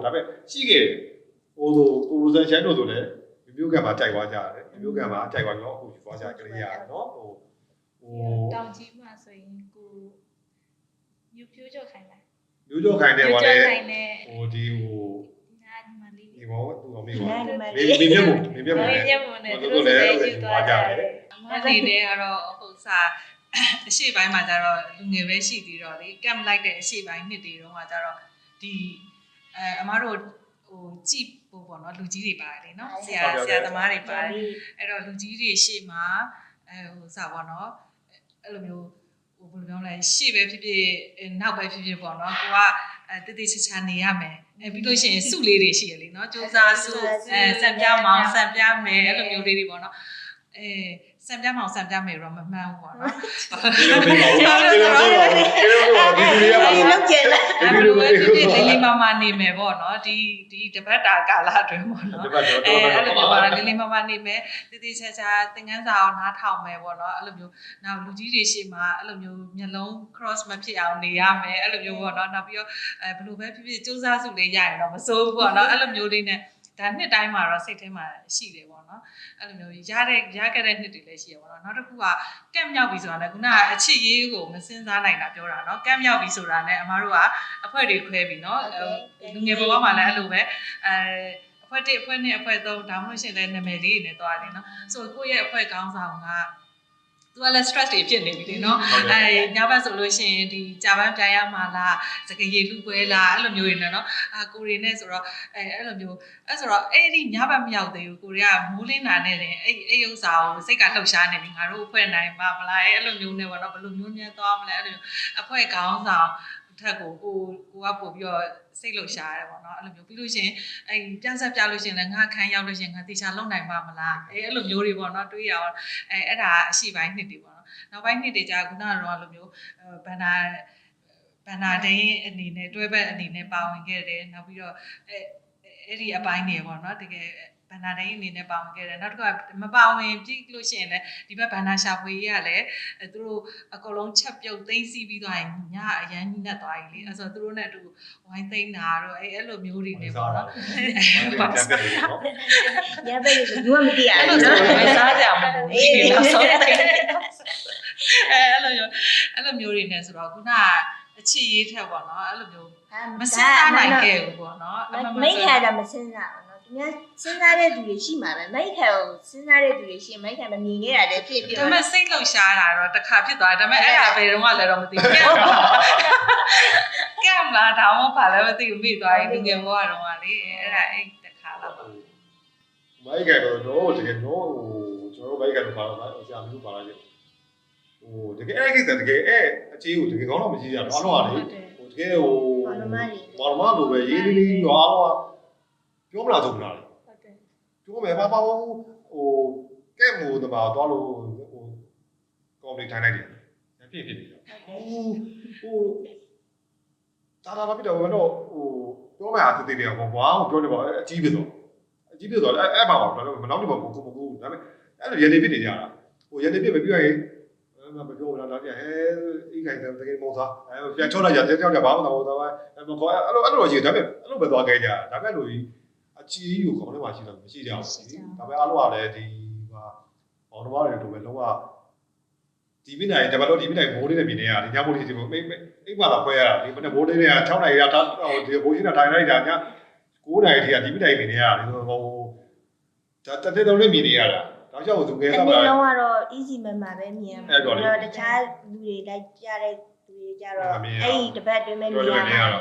ါပေမဲ့ရှိခဲ့ဟိုဆိုကိုစံချမ်းတို့ဆိုလည်းမျိုးကံမှာကြိုက်သွားကြတယ်မျိုးကံမှာကြိုက်သွားတော့အခုသွားကြကလေးရတယ်နော်ဟိုတောင်ကြီးမှာဆိုရင်ကိုယူပြိုးကြောက်ခိုင်းတယ်မျိုးကြောက်ခိုင်းတယ်ဟိုလေဟိုဒီဟိုနာဒီမလေးဒီဘောသူ့အောင်မေးပါမေးမြတ်မို့နဲ့သူတို့လည်းယူသွားကြတယ်အမအနေနဲ့ကတော့ဟိုစာအရှိပိုင်းမှာကျတော့လူငယ်ပဲရှိသေးတော့လေကမ်လိုက်တဲ့အရှိပိုင်းနှစ်တွေတုန်းကကျတော့ဒီအမတို့ဟိုကြည့်ဖို့ပေါ့နော်လူကြီးတွေပါတယ်လေနော်ဆရာသမားတွေပါတယ်အဲ့တော့လူကြီးတွေရှေ့မှာဟိုစာပေါ့နော်အဲ့လိုမျိုးဟ ကိုဘယ်လိုပြောလဲရှေ့ပဲဖြစ်ဖြစ်နောက်ပဲဖြစ်ဖြစ်ပေါ့နော်ကိုကတည်တည်ချာချာနေရမယ်ပြီးလို့ရှိရင်စုလေးတွေရှိရလေနော်စူးစမ်းစုစံပြမောင်စံပြမယ်အဲ့လိုမျိုးလေးတွေပေါ့နော်စံပြမောင်စံပြမယ်တော့မမှန်ဘူးပေါ့နော်ဒီလိုလောက်ကျလာ အဲ့လိုပဲဖြစ်ဖြစ်လေးလေးမမနေမယ်ပေါ့နော်ဒီတပတ်တာကာလအတွင်းပေါ့နော်အဲ့လိုမျိုးပါလေးလေးမမနေမယ်တည်တည်ချာချာသင်ခန်းစာအောင်နားထောင်မယ်ပေါ့နော်အဲ့လိုမျိုးနောက်လူကြီးတွေရှေ့မှာအဲ့လိုမျိုးမျက်လုံး cross မဖြစ်အောင်နေရမယ်အဲ့လိုမျိုးပေါ့နော်နောက်ပြီးတော့ဘယ်လိုပဲဖြစ်ဖြစ်စူးစမ်းစုလေးရရင်တော့မစိုးဘူးပေါ့နော်အဲ့လိုမျိုးလေးနဲ့ဒါနှစ်တိုင်းမှာတော့စိတ်ထဲမှာရှိတယ်ပေါ့နော်အဲ့လိုမျိုးရခဲ့တဲ့နှစ်တွေလည်းရှိရပေါ့နော်နောက်တစ်ခုကကန့်မြောက်ပြီဆိုတာလည်းခုနကအချစ်ရေးကိုမစင်စားနိုင်တာပြောတာနော်ကန့်မြောက်ပြီဆိုတာနဲ့အမားတို့ကအဖွဲတွေခွဲပြီနော်လူငယ်ဘဝမှာလည်းအဲ့လိုပဲအဖွဲ့1အဖွဲ့2အဖွဲ့3ဒါမှမဟုတ်ရှင်လည်းနာမည်လေးတွေနဲ့တွားတယ်နော်ဆိုကိုယ့်ရဲ့အဖွဲ့ခေါင်းဆောင်ကသူကလည်း stress တွေဖြစ်နေပြီလေနော်ညဘက်ဆိုလို့ရှိရင်ဒီကြာပန်းပြိုင်ရမှာလားစကရေလူပွဲလားအဲ့လိုမျိုးတွေနော်ကိုရီနဲ့ဆိုတော့အဲ့လိုမျိုးအဲ့ဆိုတော့အဲ့ဒီညဘက်မရောက်သေးဘူးကိုရီကမိုးလင်းတာနဲ့တင်အဲ့ဥစ္စာကိုစိတ်ကလှုပ်ရှားနေပြီငါတို့အဖွဲ့နိုင်ပါမလားအဲ့လိုမျိုးနဲ့ပေါ့နော်ဘယ်လိုမျိုးညံသွားမလဲအဲ့လိုအဖွဲ့ခေါင်းဆောင်ထက်ကိုကပို့ပြီးတော့စိတ်လှုပ်ရှားရတယ်ပေါ့နော်အဲ့လိုမျိုးပြီးလို့ရှိရင်ပြဆက်ပြလို့ရှိရင်လည်းငါခန်းရောက်လို့ရှိရင်ငါတေချာလုံနိုင်ပါမလားအဲ့လိုမျိုးတွေပေါ့နော်တွေးရအောင်အဲ့ဒါအရှိပိုင်းနှစ်တွေပေါ့နော်နောက်ပိုင်းနှစ်တွေကြာခုနကတော့အဲ့လိုမျိုးဘန္နာဒိန်းအနေနဲ့တွဲဘက်အနေနဲ့ပါဝင်ခဲ့တယ်နောက်ပြီးတော့အဲ့ဒီအပိုင်းတွေပေါ့နော်တကယ်ဘန္နာဒိန်းအနေနဲ့ပါဝင်ခဲ့တယ်နောက်တစ်ခါမပါဝင်ကြည့်လို့ရှိရင်လည်းဒီဘက်ဘန္နာရှာဖွေရေးကလည်းသူတို့အကုန်လုံးချက်ပြုတ်သိမ်းစီးပြီးသွားရင်ညအရန်ညှက်သွားပြီလေအဲ့ဆိုသူတို့နဲ့အတူဝိုင်းသိမ်းတာတော့အဲ့လိုမျိုးတွေနေပေါ့နော်ညဘက်ဆိုဘူးမသိရ အဲ့ ဘူး လို နော် စားကြမှာဘူးဒီနောက်ဆုံးအဲ့လိုမျိုးတွေနဲ့ဆိုတော့ခုနအချစ်ရေးထက်ပေါ့နော်အဲ့လိုမျိုးမစင်စားနိုင်ခဲ့ဘူးပေါ့နော်မိတ်ခံတာမစင်စားဘူးနော်ဒီများစဉ်းစားတဲ့သူတွေရှိမှာပဲမိတ်ခံကိုစဉ်းစားတဲ့သူတွေရှိမိတ်ခံမမြင်ခဲ့တာတည်းဖြစ်ပြီး ဒါပေမဲ့စိတ်လှုပ်ရှားတာတော့တစ်ခါဖြစ်သွားတယ်ဒါပေမဲ့အဲ့ဒါဘယ်တော့မှလည်းတော့မသိဘူးကဲမလားဒါမှမဟုတ်လည်းမသိဘူးမိသွားရင်လူငယ်ဘဝတော့ကလေအဲ့ဒါအဲ့တစ်ခါလောက်ပါ မိုက်ကတော့တကယ်တော့ကျွန်တော်မိုက်ကတော့ပါတော့ဆရာမျိုးပါလာတယ်တကယ်အဲ့ကိစ္စတကယ်အဲ့အကြီးကိုတကယ်ကောင်းတော့မကြီးရတော့အားလုံးကလေတကယ်ဘာလို့မလဲ ဘာလို့လိုပဲရေးလေးလေးရောအားလုံးကပြောမလားဆုံးမလားလေ ဟုတ်တယ် ပြောမယ်ဘာကဲမို့တမတော့လို့ကော်မတီထိုင်လိုက်တယ်ဖြစ်နေတယ်တာပြတော့တော့ပြောမယ်အားတည်တယ်ပေါ့ဘာကိုပြောနေပါအကြီးဖြစ်တော့အဲ့ပါပါတော့မနောက်တော့ဘူးဒါပေမဲ့အဲ့လိုရနေဖြစ်နေကြတာရနေဖြစ်မပြောရင်မပြောဘူးလားဒါပြဟဲအိခိုင်တယ်တကယ်မောသားပြန်ချောလိုက်ရတယ်ကြောက်ကြဘာမှမတော့တော့မခေါ်အဲ့လိုရှိတယ်ဒါပေမဲ့အဲ့လိုပဲသွားခဲ့ကြဒါပေမဲ့လို့အချီးကိုခေါင်းထဲမှာရှိတော့မရှိကြဘူးဒါပေမဲ့အားလုံးကလည်းဒီဟာဘောင်းတော်တွေတို့ပဲလုံးဝဒီမိနိုင်တပတ်တော့ဒီမိနိုင်မိုးလေးနဲ့မြင်နေရတယ်ညမိုးလေးဒီအိမ်မှာတော့ခွဲရတာဒီမနေ့မိုးလေးနဲ့6နိုင်ရတာဒီဘိုးကြီးနဲ့ထိုင်လိုက်တာည9နိုင်ထိကဒီမိနိုင်မြင်နေရတယ်ဟိုဒါတက်တဲ့တော့လည်းမြင်နေရတာဒါကြောင့်သူငယ်တော့ဒီလုံးကတော့ easy မှမှာပဲမြင်မှာအဲ့တော့တခြားလူတွေလိုက်ကြတဲ့သူတွေကြတော့အဲ့ဒီတပတ်တွင်းမဲ့မြင်ရတာ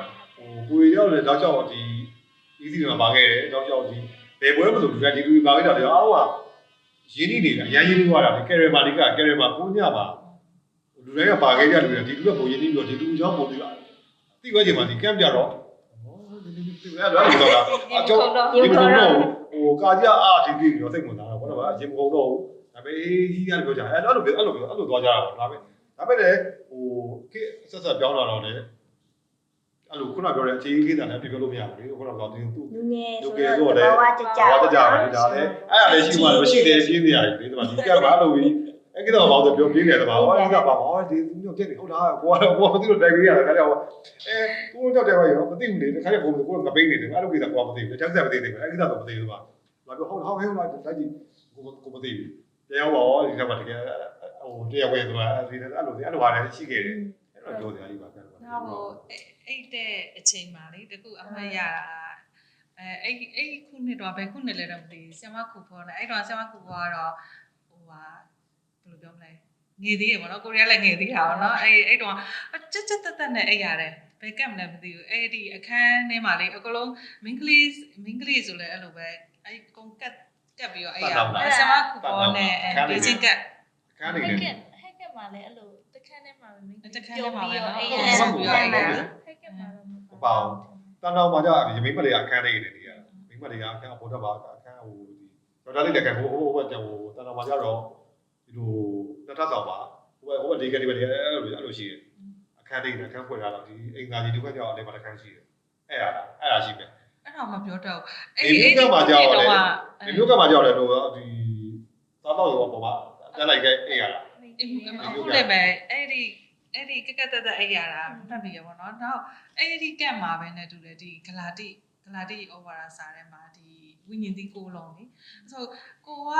ကိုရီရောက်လည်းဒါကြောင့်ဒီ easy မှာပါခဲ့တယ်ဒါကြောင့်ဒီဘယ်ပွဲမလို့ဒီလူပါခဲ့တာလေအားလုံးကရင်းနှီးနေတာအရင်ရင်းနှီးသွားတာဒီကယ်ရမာဒီကယ်ရမာကိုညပါလူတွေကပါခဲ့ကြလူတွေဒီလူကပုံရင်းနှီးပြီးတော့ဒီလူကြောင့်ပုံပြီးတာသိွက်ချိန်မှာဒီကမ်ကြတော့ဒီအဲ့လိုတော့အကျော်ဒီကတော့ကာကြီးအားဒီပြီးတော့စိတ်ဝင်စားတော့ဘာလို့လဲအရင်မကုန်တော့ဘူးဒါပေမဲ့ကြီးကလည်းပြောကြအဲ့လိုသွားကြတာပေါ့ဒါပေမဲ့လည်းဆက်ပြောင်းလာတော့လေအဲ့လိုခုနပြောတဲ့အချီးကြီးတာလည်းပြောလို့မရဘူးလေခုနကတော့သူလူငယ်ဆိုတော့ဘာဝကြကြပါဒါလည်းအဲ့ဒါလည်းရှိမှမရှိသေးပြင်းနေရတယ်လေဒီမှာဒီကဘာလို့ပြီးအဲ့ကတော့ဘာလို့ပြောပြင်းနေတယ်ဘာဟောကဘာဟောဒီသူတို့တက်နေဟုတ်လားကိုမသိလို့တိုက်ပေးရတယ်ခါကြောက်သူတို့ကြောက်တယ်ဘာရောမသိဘူးလေခါကြောက်ကိုငပိန်းနေတယ်အဲ့လိုကိစ္စကိုမသိဘူးတက်ဆက်မသိသေးဘူးအဲ့ကိစ္စတော့မသိဘူးပါဘာပြောဟုတ်ဟောဟဲ့လားတိုက်ကြည့်ကိုမသိဘူးတရားပါဟောဒီကမှာတကယ်တရားဝင်ဆိုတာဒီအဲ့လိုဟာလည်းရှိခဲ့တယ်အဲ့တော့ပြောစရာကြီးပါပြန်တော့အဲ့တဲ့အချိန်မှာလေတကူအမှတ်ရတာအဲ့ခုနှစ်တော့ဘယ်ခုနှစ်လဲတော့မသိဘူးဆရာမခုဖော်နေအဲ့တော့ဆရာမခုဖော်ကတော့ဟိုဟာဘယ်လိုပြောမလဲငေသေးရပေါ့နော်ကိုရီးယားလည်းငေသေးတာပေါ့နော်အဲ့တော့ချက်တက်နဲ့အဲ့ရတယ်ဘယ်ကပ်မလဲမသိဘူးအဲ့ဒီအခန်းထဲမှာလေအကလုံးမင်းကလေးဆိုလဲအဲ့လိုပဲအဲ့ကုန်းကတ်ပြီးတော့အဲ့ရဆရာမခုဖော်နဲ့ဒေးချင်းကတ်အခန်းနေတယ်ဟက်ကမှာလည်းအဲ့လိုတခန်းထဲမှာ တခါမှပဲနော် အေး ဟုတ် အဲ့ ပြီရောအဲ့ဒါ ဟဲ့ကမှာတော့မ မပါဘူးတန်တော်မှာကြာမိမလေးအခန်းလေးနေတယ်မိမလေးအခန်းပေါ်တော့ပါအခန်းဟိုဒီတော်တော်လေးလည်းကဟိုတန်တော်မှာကြာတော့ဒီလိုနှစ်ထပ်ဆောင်ပါဟိုဒီကလေးပဲအဲ့လိုရှိတယ်အခန်းလေးနဲ့အခန်းဖွင့်ထားတော့ဒီအင်္ဂါကြီးတစ်ခါကြောက်အလဲမှာတစ်ခန်းရှိတယ်အဲ့ဒါရှိပဲ အဲ့တော့မပြောတော့ ဒီမျိုးကမှကြောက်တယ်ဒီမျိုးကမှကြောက်တယ်လို့ဒီသားတော့ရောပေါ်မှာတက်လိုက်ခဲ့အဲ့ရတာ အခုလည်းပဲအဲ့ဒီကကတအဲ့ရတာမှတ်ပြီးရပါတော့နောက်အဲ့ဒီကတ်မှာပဲနဲ့တူတယ်ဒီဂလာတိဩဝါဒစာထဲမှာဒီဝိညာဉ်သီးကိုလုံးလေဆိုကိုက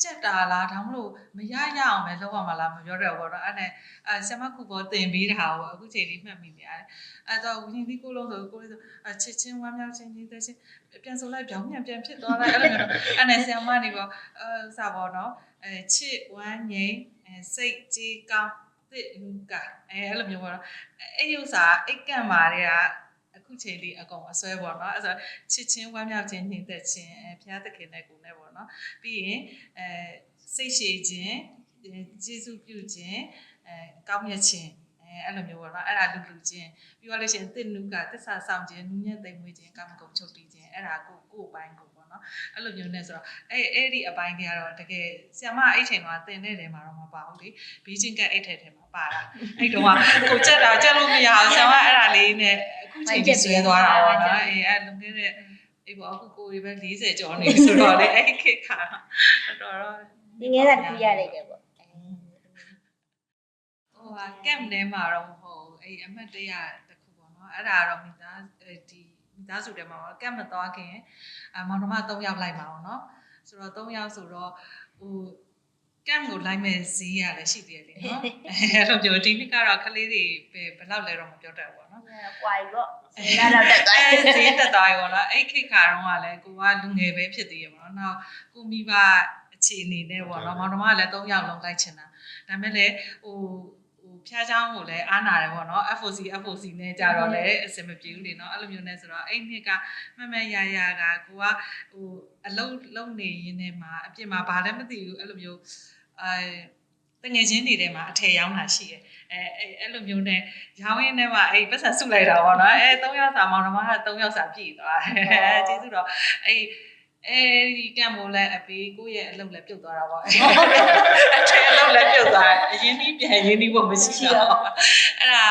ကြက်တာလားဒါမှမဟုတ်မရအောင်ပဲလောက်ရမှာလားမပြောတော့ဘောတော့အဲ့နဲ့ဆရာမကူပေါ်တင်ပေးတာကိုအခုချိန်လေးမှတ်မိနေရတယ်အဲ့တော့ဝိညာဉ်သီးကိုလုံးဆိုကိုလေးဆိုချစ်ချင်းဝမ်းမြောက်ခြင်းကြီးတဲ့ချင်းပြန်ဆိုလိုက်ပြောင်းပြန်ဖြစ်သွားလိုက်အဲ့လိုမျိုးအဲ့နဲ့ဆရာမနေပေါ့စာပေါ့နော်ချစ်ဝမ်းငြိမ်စိတ်ကြီးကောင်းတစ်လူကအဲ့လိုမျိုးပေါ့နော်အဲ့ဥစ္စာအိတ်ကန့်မာတွေကအခုချိန်လေးအကုန်အစွဲပေါ့နော်အဲ့ဆိုချစ်ချင်းဝမ်းမြောက်ခြင်းနှိမ့်သက်ခြင်းဘုရားသခင်နဲ့ကိုယ်နဲ့ပေါ့နော်ပြီးရင်စိတ်ရှည်ခြင်းကျေးဇူးပြုခြင်းကောင်းမြတ်ခြင်းအဲ့လိုမျိုးပေါ့နော်အဲ့ဒါလူချင်းပြီးတော့လို့ရှိရင်တစ်နုကသစ္စာဆောင်ခြင်းနူးညံ့သိမ်မွေ့ခြင်းကာမဂုဏ်ချုပ်တည်ခြင်းအဲ့ဒါကိုယ်ပိုင်းကိုပေါ့နော်အဲ့လိုမျိုးနဲ့ဆိုတော့အဲ့ဒီအပိုင်းတွေကတော့တကယ်ဆရာမအဲ့ချိန်မှာသင်တဲ့နေရာမှာတော့မပါဘူးလေဘီချင်းကအဲ့ထဲမှာပါတာအဲ့တော့ကိုကြက်တာကြက်လို့မရအောင်ဆရာမအဲ့ဒါလေးနဲ့အခုချိန်ကြီးဆွဲသွားတာပေါ့နော်အဲ့လုံခဲ့တဲ့အေးပေါ့အခုကိုယ်ပဲ40ကျော်နေဆိုတော့လေအဲ့ခေတ်ခါတော်တော့ ဒီငယ်ကတခုရလိုက်တယ်ပေါ့ ဟိုကမ်ထဲမှာတော့မဟုတ်အဲ့အမှတ်တရတစ်ခုပေါ့နော်အဲ့ဒါတော့မိသားစုထဲမှာကမ်မသွားခင်မောင်နှမ3ယောက်လိုက်ပါအောင်နော်ဆိုတော့3ယောက်ဆိုတော့ဟိုကမ်ကိုလိုက်မဲ့ဈေးရလည်းရှိသေးတယ်လေနော်အဲ့လိုပြောဒီနှစ်ကတော့ကလေးတွေဘယ်လောက်လဲတော့မပြောတတ်ဘူးပေါ့နော် ကွာပြီပေါ့စဉ်းစားတော့တက်သွား ဈေးတက်သွားပြီပေါ့နော်အဲ့ခေတ်ခါတော့ကလည်းကိုကလူငယ်ပဲဖြစ်သေးရပေါ့နော်နောက်ကိုမိဘအခြေအနေနဲ့ပေါ့နော်မောင်နှမကလည်း3ယောက်လုံးလိုက်ချင်တာဒါပေမဲ့လည်းဟိုဖျားချောင်းကိုလည်းအားနာတယ်ပေါ့နော် FOC နဲ့ကြတော့လည်းအဆင်မပြေဘူးလေနော်အဲ့လိုမျိုးနဲ့ဆိုတော့အဲ့နှစ်ကမှတ်ရကကိုကဟိုအလုံးနေရင်းနဲ့မှာအပြင်မှာဘာလည်းမသိဘူးအဲ့လိုမျိုးတငယ်ချင်းတွေထဲမှာအထည်ရောင်းတာရှိတယ်အဲ့လိုမျိုးနဲ့ရောင်းရင်းနဲ့မှအဲ့ပတ်စံစုလိုက်တာပေါ့နော်3ယောက်စာမောင်နှမက3ယောက်စာပြည့်သွားတယ်ကျေးဇူးတော့အဲဒီကံမိုးလဲအပေးကိုယ့်ရဲ့အလုပ်လဲပြုတ်သွားတာပေါ့အထက်အလုပ်လဲပြုတ်သွားအရင်ပြီးပြန်ရင်းနှီးဖို့မရှိတော့အဲ့ဒါ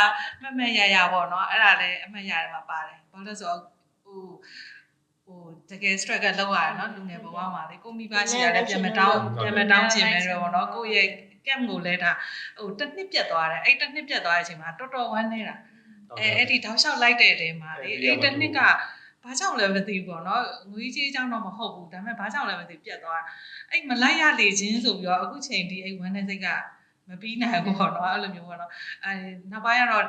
မရပေါ့နော်အဲ့ဒါလည်းအမှတ်ရတယ်မှာပါတယ်ဘာလို့လဲဆိုတော့ဟိုတကယ် struggle လုပ်ရတယ်နော်လူငယ်ဘဝမှာလေကိုမိဘရှိရတယ်ပြန်မတောင်းခြင်းပဲတော့ပေါ့နော်ကိုယ့်ရဲ့ကံကိုလဲဒါဟိုတစ်နှစ်ပြတ်သွားတယ်အဲ့တစ်နှစ်ပြတ်သွားတဲ့အချိန်မှာတော်တော်ဝမ်းနေတာအဲ့ဒီတောက်လျှောက်လိုက်တဲ့တဲမှာလေအဲ့တစ်နှစ်ကဘာကြောင့်လဲမသိဘူးပေါ့နော်ငွေကြီးကြောင့်တော့မဟုတ်ဘူးဒါပေမဲ့ဘာကြောင့်လဲမသိပြတ်သွားအဲ့မလိုက်ရလေချင်းဆိုပြီးတော့အခုချိန်ဒီအဲ့ဝမ်းတဲ့စိတ်ကမပြီးနိုင်ဘူးပေါ့နော်အဲ့လိုမျိုးပေါ့နော်နောက်ပိုင်းကတော့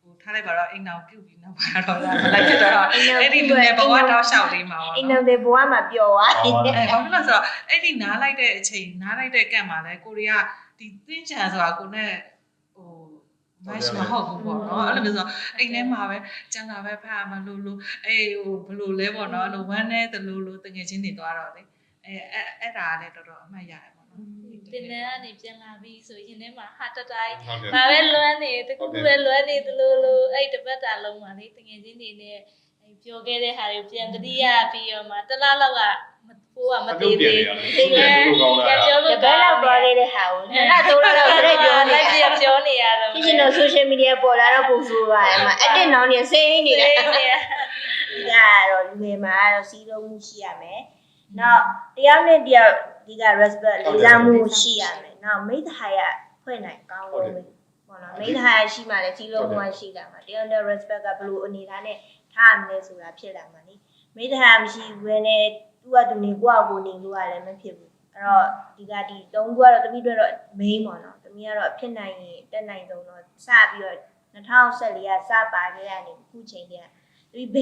ဟိုထားလိုက်ပါတော့အိမ်အောင်ပြုတ်ပြီးနောက်ပိုင်းတော့မလိုက်ဖြစ်တော့အဲ့ဒီလူငယ်ဘဝတောက်လျှောက်လေးမှာပေါ့နော်အိမ်တော်တွေဘဝမှာပျော်သွားတယ်ဘာဖြစ်လဲဆိုတော့အဲ့ဒီနားလိုက်တဲ့အချိန်နားလိုက်တဲ့ကန့်မှာလဲကိုရီးယားဒီသင်ချန်ဆိုတာကိုနဲ့ဟိုမရှိမဟုတ်ဘူးပေါ့နော်အဲ့လိုမျိုးဆိုအိမ်ထဲမှာပဲကျန်တာပဲဖတ်မလို့အေးဟိုဘလို့လဲပေါ့နော်အဲ့လိုဝမ်းနဲ့တလို့တငယ်ချင်းတွေသွားတော့လေအဲ့ဒါလည်းတော်တော်အမှတ်ရတယ်ပေါ့နော်တင်တဲ့ကနေပြန်လာပြီးဆိုရင်ထဲမှာဟာတတိုင်းဘာပဲလွမ်းနေတခုခုပဲလွမ်းနေသလိုအဲ့တပတ်တာလုံးမှာလေတငယ်ချင်းတွေနဲ့ပြောခဲ့တဲ့ဟာတွေပြန်တတိယပြီးတော့မှတစ်လားလောက်ကကိုကမသေးသေးဘူး။ပြောလို့ ဘယ်လောက်သွားခဲ့တဲ့ဟာကိုနှစ်လသုံးလလောက်ဆက်ပြောနေ လိုက်ပြောနေရတော့ ဖြစ်ချင်တော့ social media ပေါ်လာတော့ပုံဆိုးပါတယ်အမအတစ်နောင်နေစိမ့်နေတာဒီကတော့လူငယ်မှာတော့စီးလုံးမှုရှိရမယ်နောက်တယောက်နဲ့တယောက်ဒီက respect လေးစားမှုရှိရမယ်နောက်မိသားရဖွဲ့နိုင်ကောင်းလို့ပေါ့နော်မိသားရရှိမှလည်းစီးလုံးမှုရှိတာမှာတယောက်နဲ့ respect ကဘယ်လိုအနေထားနဲ့ထားရမလဲဆိုတာဖြစ်လာမှာနိမိသားရမရှိဘူးနဲ့သူကသူနေကိုယ့်အကိုနေလို့ရတယ်မဖြစ်ဘူးအဲ့တော့ဒီကဒီ၃ခုကတော့တမိတို့တော့ main ပေါ့နော်တမိကတော့ဖြစ်နိုင်ရင်တက်နိုင်ဆုံးတော့စပြီးတော့2014ကစပါခဲ့ရနေအခုချိန်တည်းကတမိဘ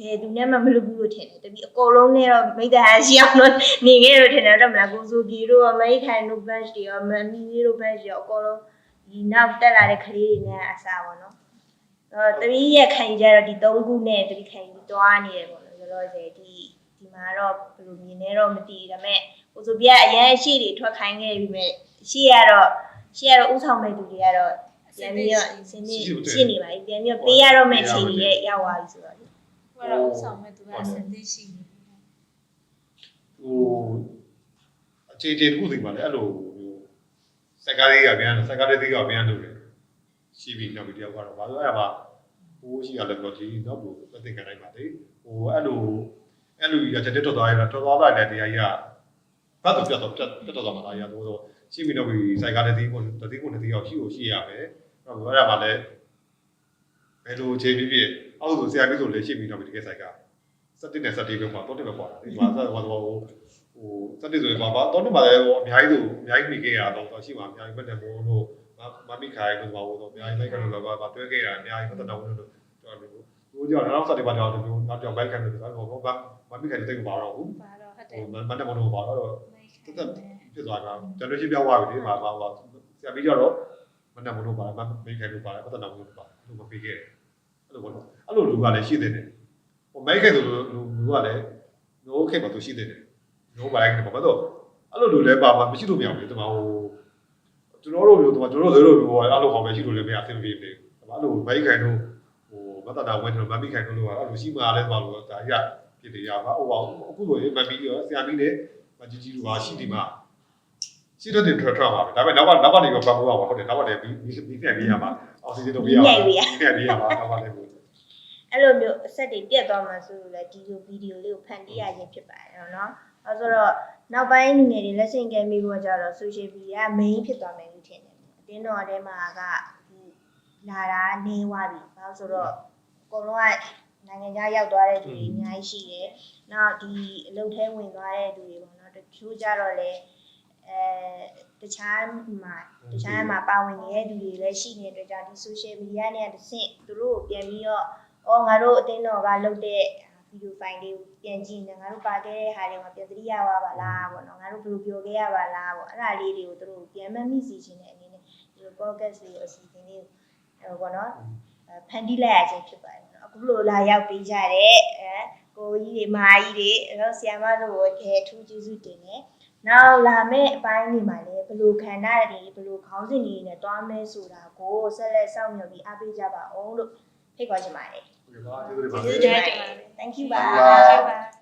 ယ်သူနဲ့မှမလုပ်ဘူးလို့ထင်တယ်တမိအကုန်လုံးနဲ့တော့မိသားရှိအောင်လို့နေခဲ့လို့ထင်တယ်တော့မလားကိုစိုးပြေတို့အမေခိုင်တို့ bench တွေရောမမီတို့ bench တွေရောအကုန်လုံးဒီနောက်တက်လာတဲ့ကလေးတွေနဲ့အစားပေါ့နော်တမိရဲ့ခံကြတော့ဒီ၃ခုနဲ့တမိခံပြီးတွားနေတယ်ပေါ့နော်ဆိုတော့ဒီမှာတော့ဘယ်လိုမြင်နေတော့မသိဒါပေမဲ့ကိုဆိုပြအရင်အရှိတွေထွက်ခိုင်းခဲ့ပြီးမဲ့အရှိကတော့ ရှေ့ကတော့ဥဆောင်မဲ့သူတွေကတော့ပြန်ပြီးတော့စင်းနေရှင်းနေပါပြီပြန်ပြီးတော့ပေးရတော့မဲ့အခြေအနေရဲ့ရောက်သွားပြီဆိုတော့ ဟိုကတော့ဥဆောင်မဲ့သူကအစင်သိရှိနေပြီ ဟိုအခြေအနေတစ်ခုစီမှာလည်းအဲ့လိုစက်ကားလေးကပြန်စက်ကားလေးကပြန်လို့လေရှိပြီနောက်ပြီးတယောက်ကတော့ဘာလို့အဲ့ဒါမှဟိုရှိရလဲတော့ဒီနောက်ကိုမသိခံနိုင်ပါလေဟိုအဲ့လိုကြီးကချက်တက်သွားရတာတော်သွားလိုက်တဲ့တရားကြီးကဘတ်တော့ပြတ်တော့မှာတရားဆိုတော့ရှိပြီနောက်ပြီးစက်ကားလေးဒီကိုတတိကိုနှစ်ယောက်ရှိရမယ်အဲ့ဒါမှလည်းဘယ်လိုအခြေဖြစ်အောက်ဆိုဆရာကြီးဆိုလည်းရှိပြီနောက်ပြီးတကယ်စက်ကား17နဲ့17ပဲပေါ့တော့တယ်ပဲပေါ့ဒီမှာဟို17ဆိုရင်ဘာတော့တယ်မှာလည်းအများကြီးမိခဲ့ရတော့ရှိမှာအများကြီးပဲတယ်မို့လို့မမိခိုင်လို့ဘာလို့တော့အများကြီးလိုက်ကတော့ဘာတွဲခဲ့တာအများကြီးပတ်တော်လို့တို့ကြောင့်နောက်ဆက်တွေပါတော့နောက်ကြောင်ဘိုက်ခံလို့ဆိုတော့မမိခိုင်တိတ်မပါတော့ဘူး ပါတော့ဟုတ်တ ဟို ယ် မတ်တက်မလို့ပါတော့တက်ဖြစ်သွားတာကျွန်တော်ရှင်းပြသွားပြီဒီမှာပါဆရာပြီးကြတော့မတ်တက်မလို့ပါမမိခိုင်လို့ပါတယ်ပတ်တော်လို့ပါလို့မပေးခဲ့အဲ့လိုပေါ့အဲ့လိုလူကလည်းရှိသေးတယ်ဟိုမိခိုင်ဆိုလူကလည်းနိုးခဲ့ပါသူရှိသေးတယ်နိုးပါလိုက်တယ်ပေါ့တော့အဲ့လိုလူလည်းပါမရှိလို့မရဘူးဒီမှာဟိုကျွန်တော်တို့မျိုးကျွန်တော်တို့ဇေရိုမျိုးအဲ့လိုဟောပဲရှိလို့လည်းမရအဆင်ပြေဘူးအဲ့လိုမိခိုင်တို့ဟိုမတ်တာဝင်းတို့မမိခိုင်တို့လို့အဲ့လိုရှိမှလည်းသွားလို့ဒါရဖြစ်တယ်ရပါဟိုအခုဆိုရင်မမီရောဆရာမီးနဲ့မကြီးကြီးတို့ပါရှိဒီမှာရှိတော့တင်ထွက်ပါပဲဒါပေမဲ့နောက်ကနေတော့ပတ်ဖို့ပါဟုတ်တယ်နောက်ကနေပြီးပြန်ပြီးရမှာအောက်ဆီဂျင်တို့ပြရမှာပြန်ပြီးရမှာနောက်ကနေဘူး အဲ့လိုမျိုးအဆက်တွေပြတ်သွားမှဆိုလို့လည်းဒီလိုဗီဒီယိုလေးကိုဖန်တီးရခြင်းဖြစ်ပါတယ်နော်။အဲဆိုတော့နောက်ပိုင်းလူငယ်တွေလက်ဆင့်ကဲမိဖို့ကြတော့ social media main ဖြစ်သွားမယ်လို့ထင်တယ်။အတင်းတော်ထဲမှာကလာတာနေသွားပြီ။ဘာလို့ဆိုတော့အကုန်လုံးကနိုင်ငံခြားရောက်သွားတဲ့သူတွေအများကြီးရှိတယ်။နောက်ဒီအလုပ်ထဲဝင်သွားတဲ့သူတွေပေါ့နော်။တချို့ကြတော့လည်းတခြားမှာပါဝင်နေတဲ့သူတွေလည်းရှိနေတဲ့အတွက်ကြောင့်ဒီ social media နဲ့တစ်ဆင့်သူတို့ကိုပြန်ပြီးတော့ငါတို့အတင်းတော်ကလုပ်တဲ့ဗီဒီယိုဖိုင်လေးကိုပြန်ကြည့်နေငါတို့ပါခဲ့တဲ့ဟာတွေမှာပြန်သတိရပါလားပေါ့နော်ငါတို့ဘယ်လိုပြောခဲ့ရပါလားပေါ့အဲ့ဒါလေးတွေကိုသူတို့ပြန်မမိစီခြင်းတဲ့အနေနဲ့ဒီလို podcast လေးကိုအစီအစဉ်လေးကိုပေါ့နော်ဖန်တီးလိုက်ရခြင်းဖြစ်ပါတယ်နော်အခုလိုလာရောက်ပေးကြတဲ့ကိုကြီးတွေမာကြီးတွေအဲ့တော့ဆီယမတို့ကိုအထူးကျေးဇူးတင်တယ်နောက်လာမယ့်အပိုင်းတွေမှာလည်းဘယ်လိုခံရတဲ့ဘယ်လိုခေါင်းစဉ်တွေနဲ့တွားမဲဆိုတာကိုဆက်လက်စောင့်မျှော်ပြီးအားပေးကြပါအောင်လို့ဖိတ်ခေါ်ချင်ပါတယ် ဟုတ်ကဲ့ပါကျေးဇူးတင်ပါ ကျေးဇူးတင်ပါတယ် thank you ပါ ဟုတ်ပါ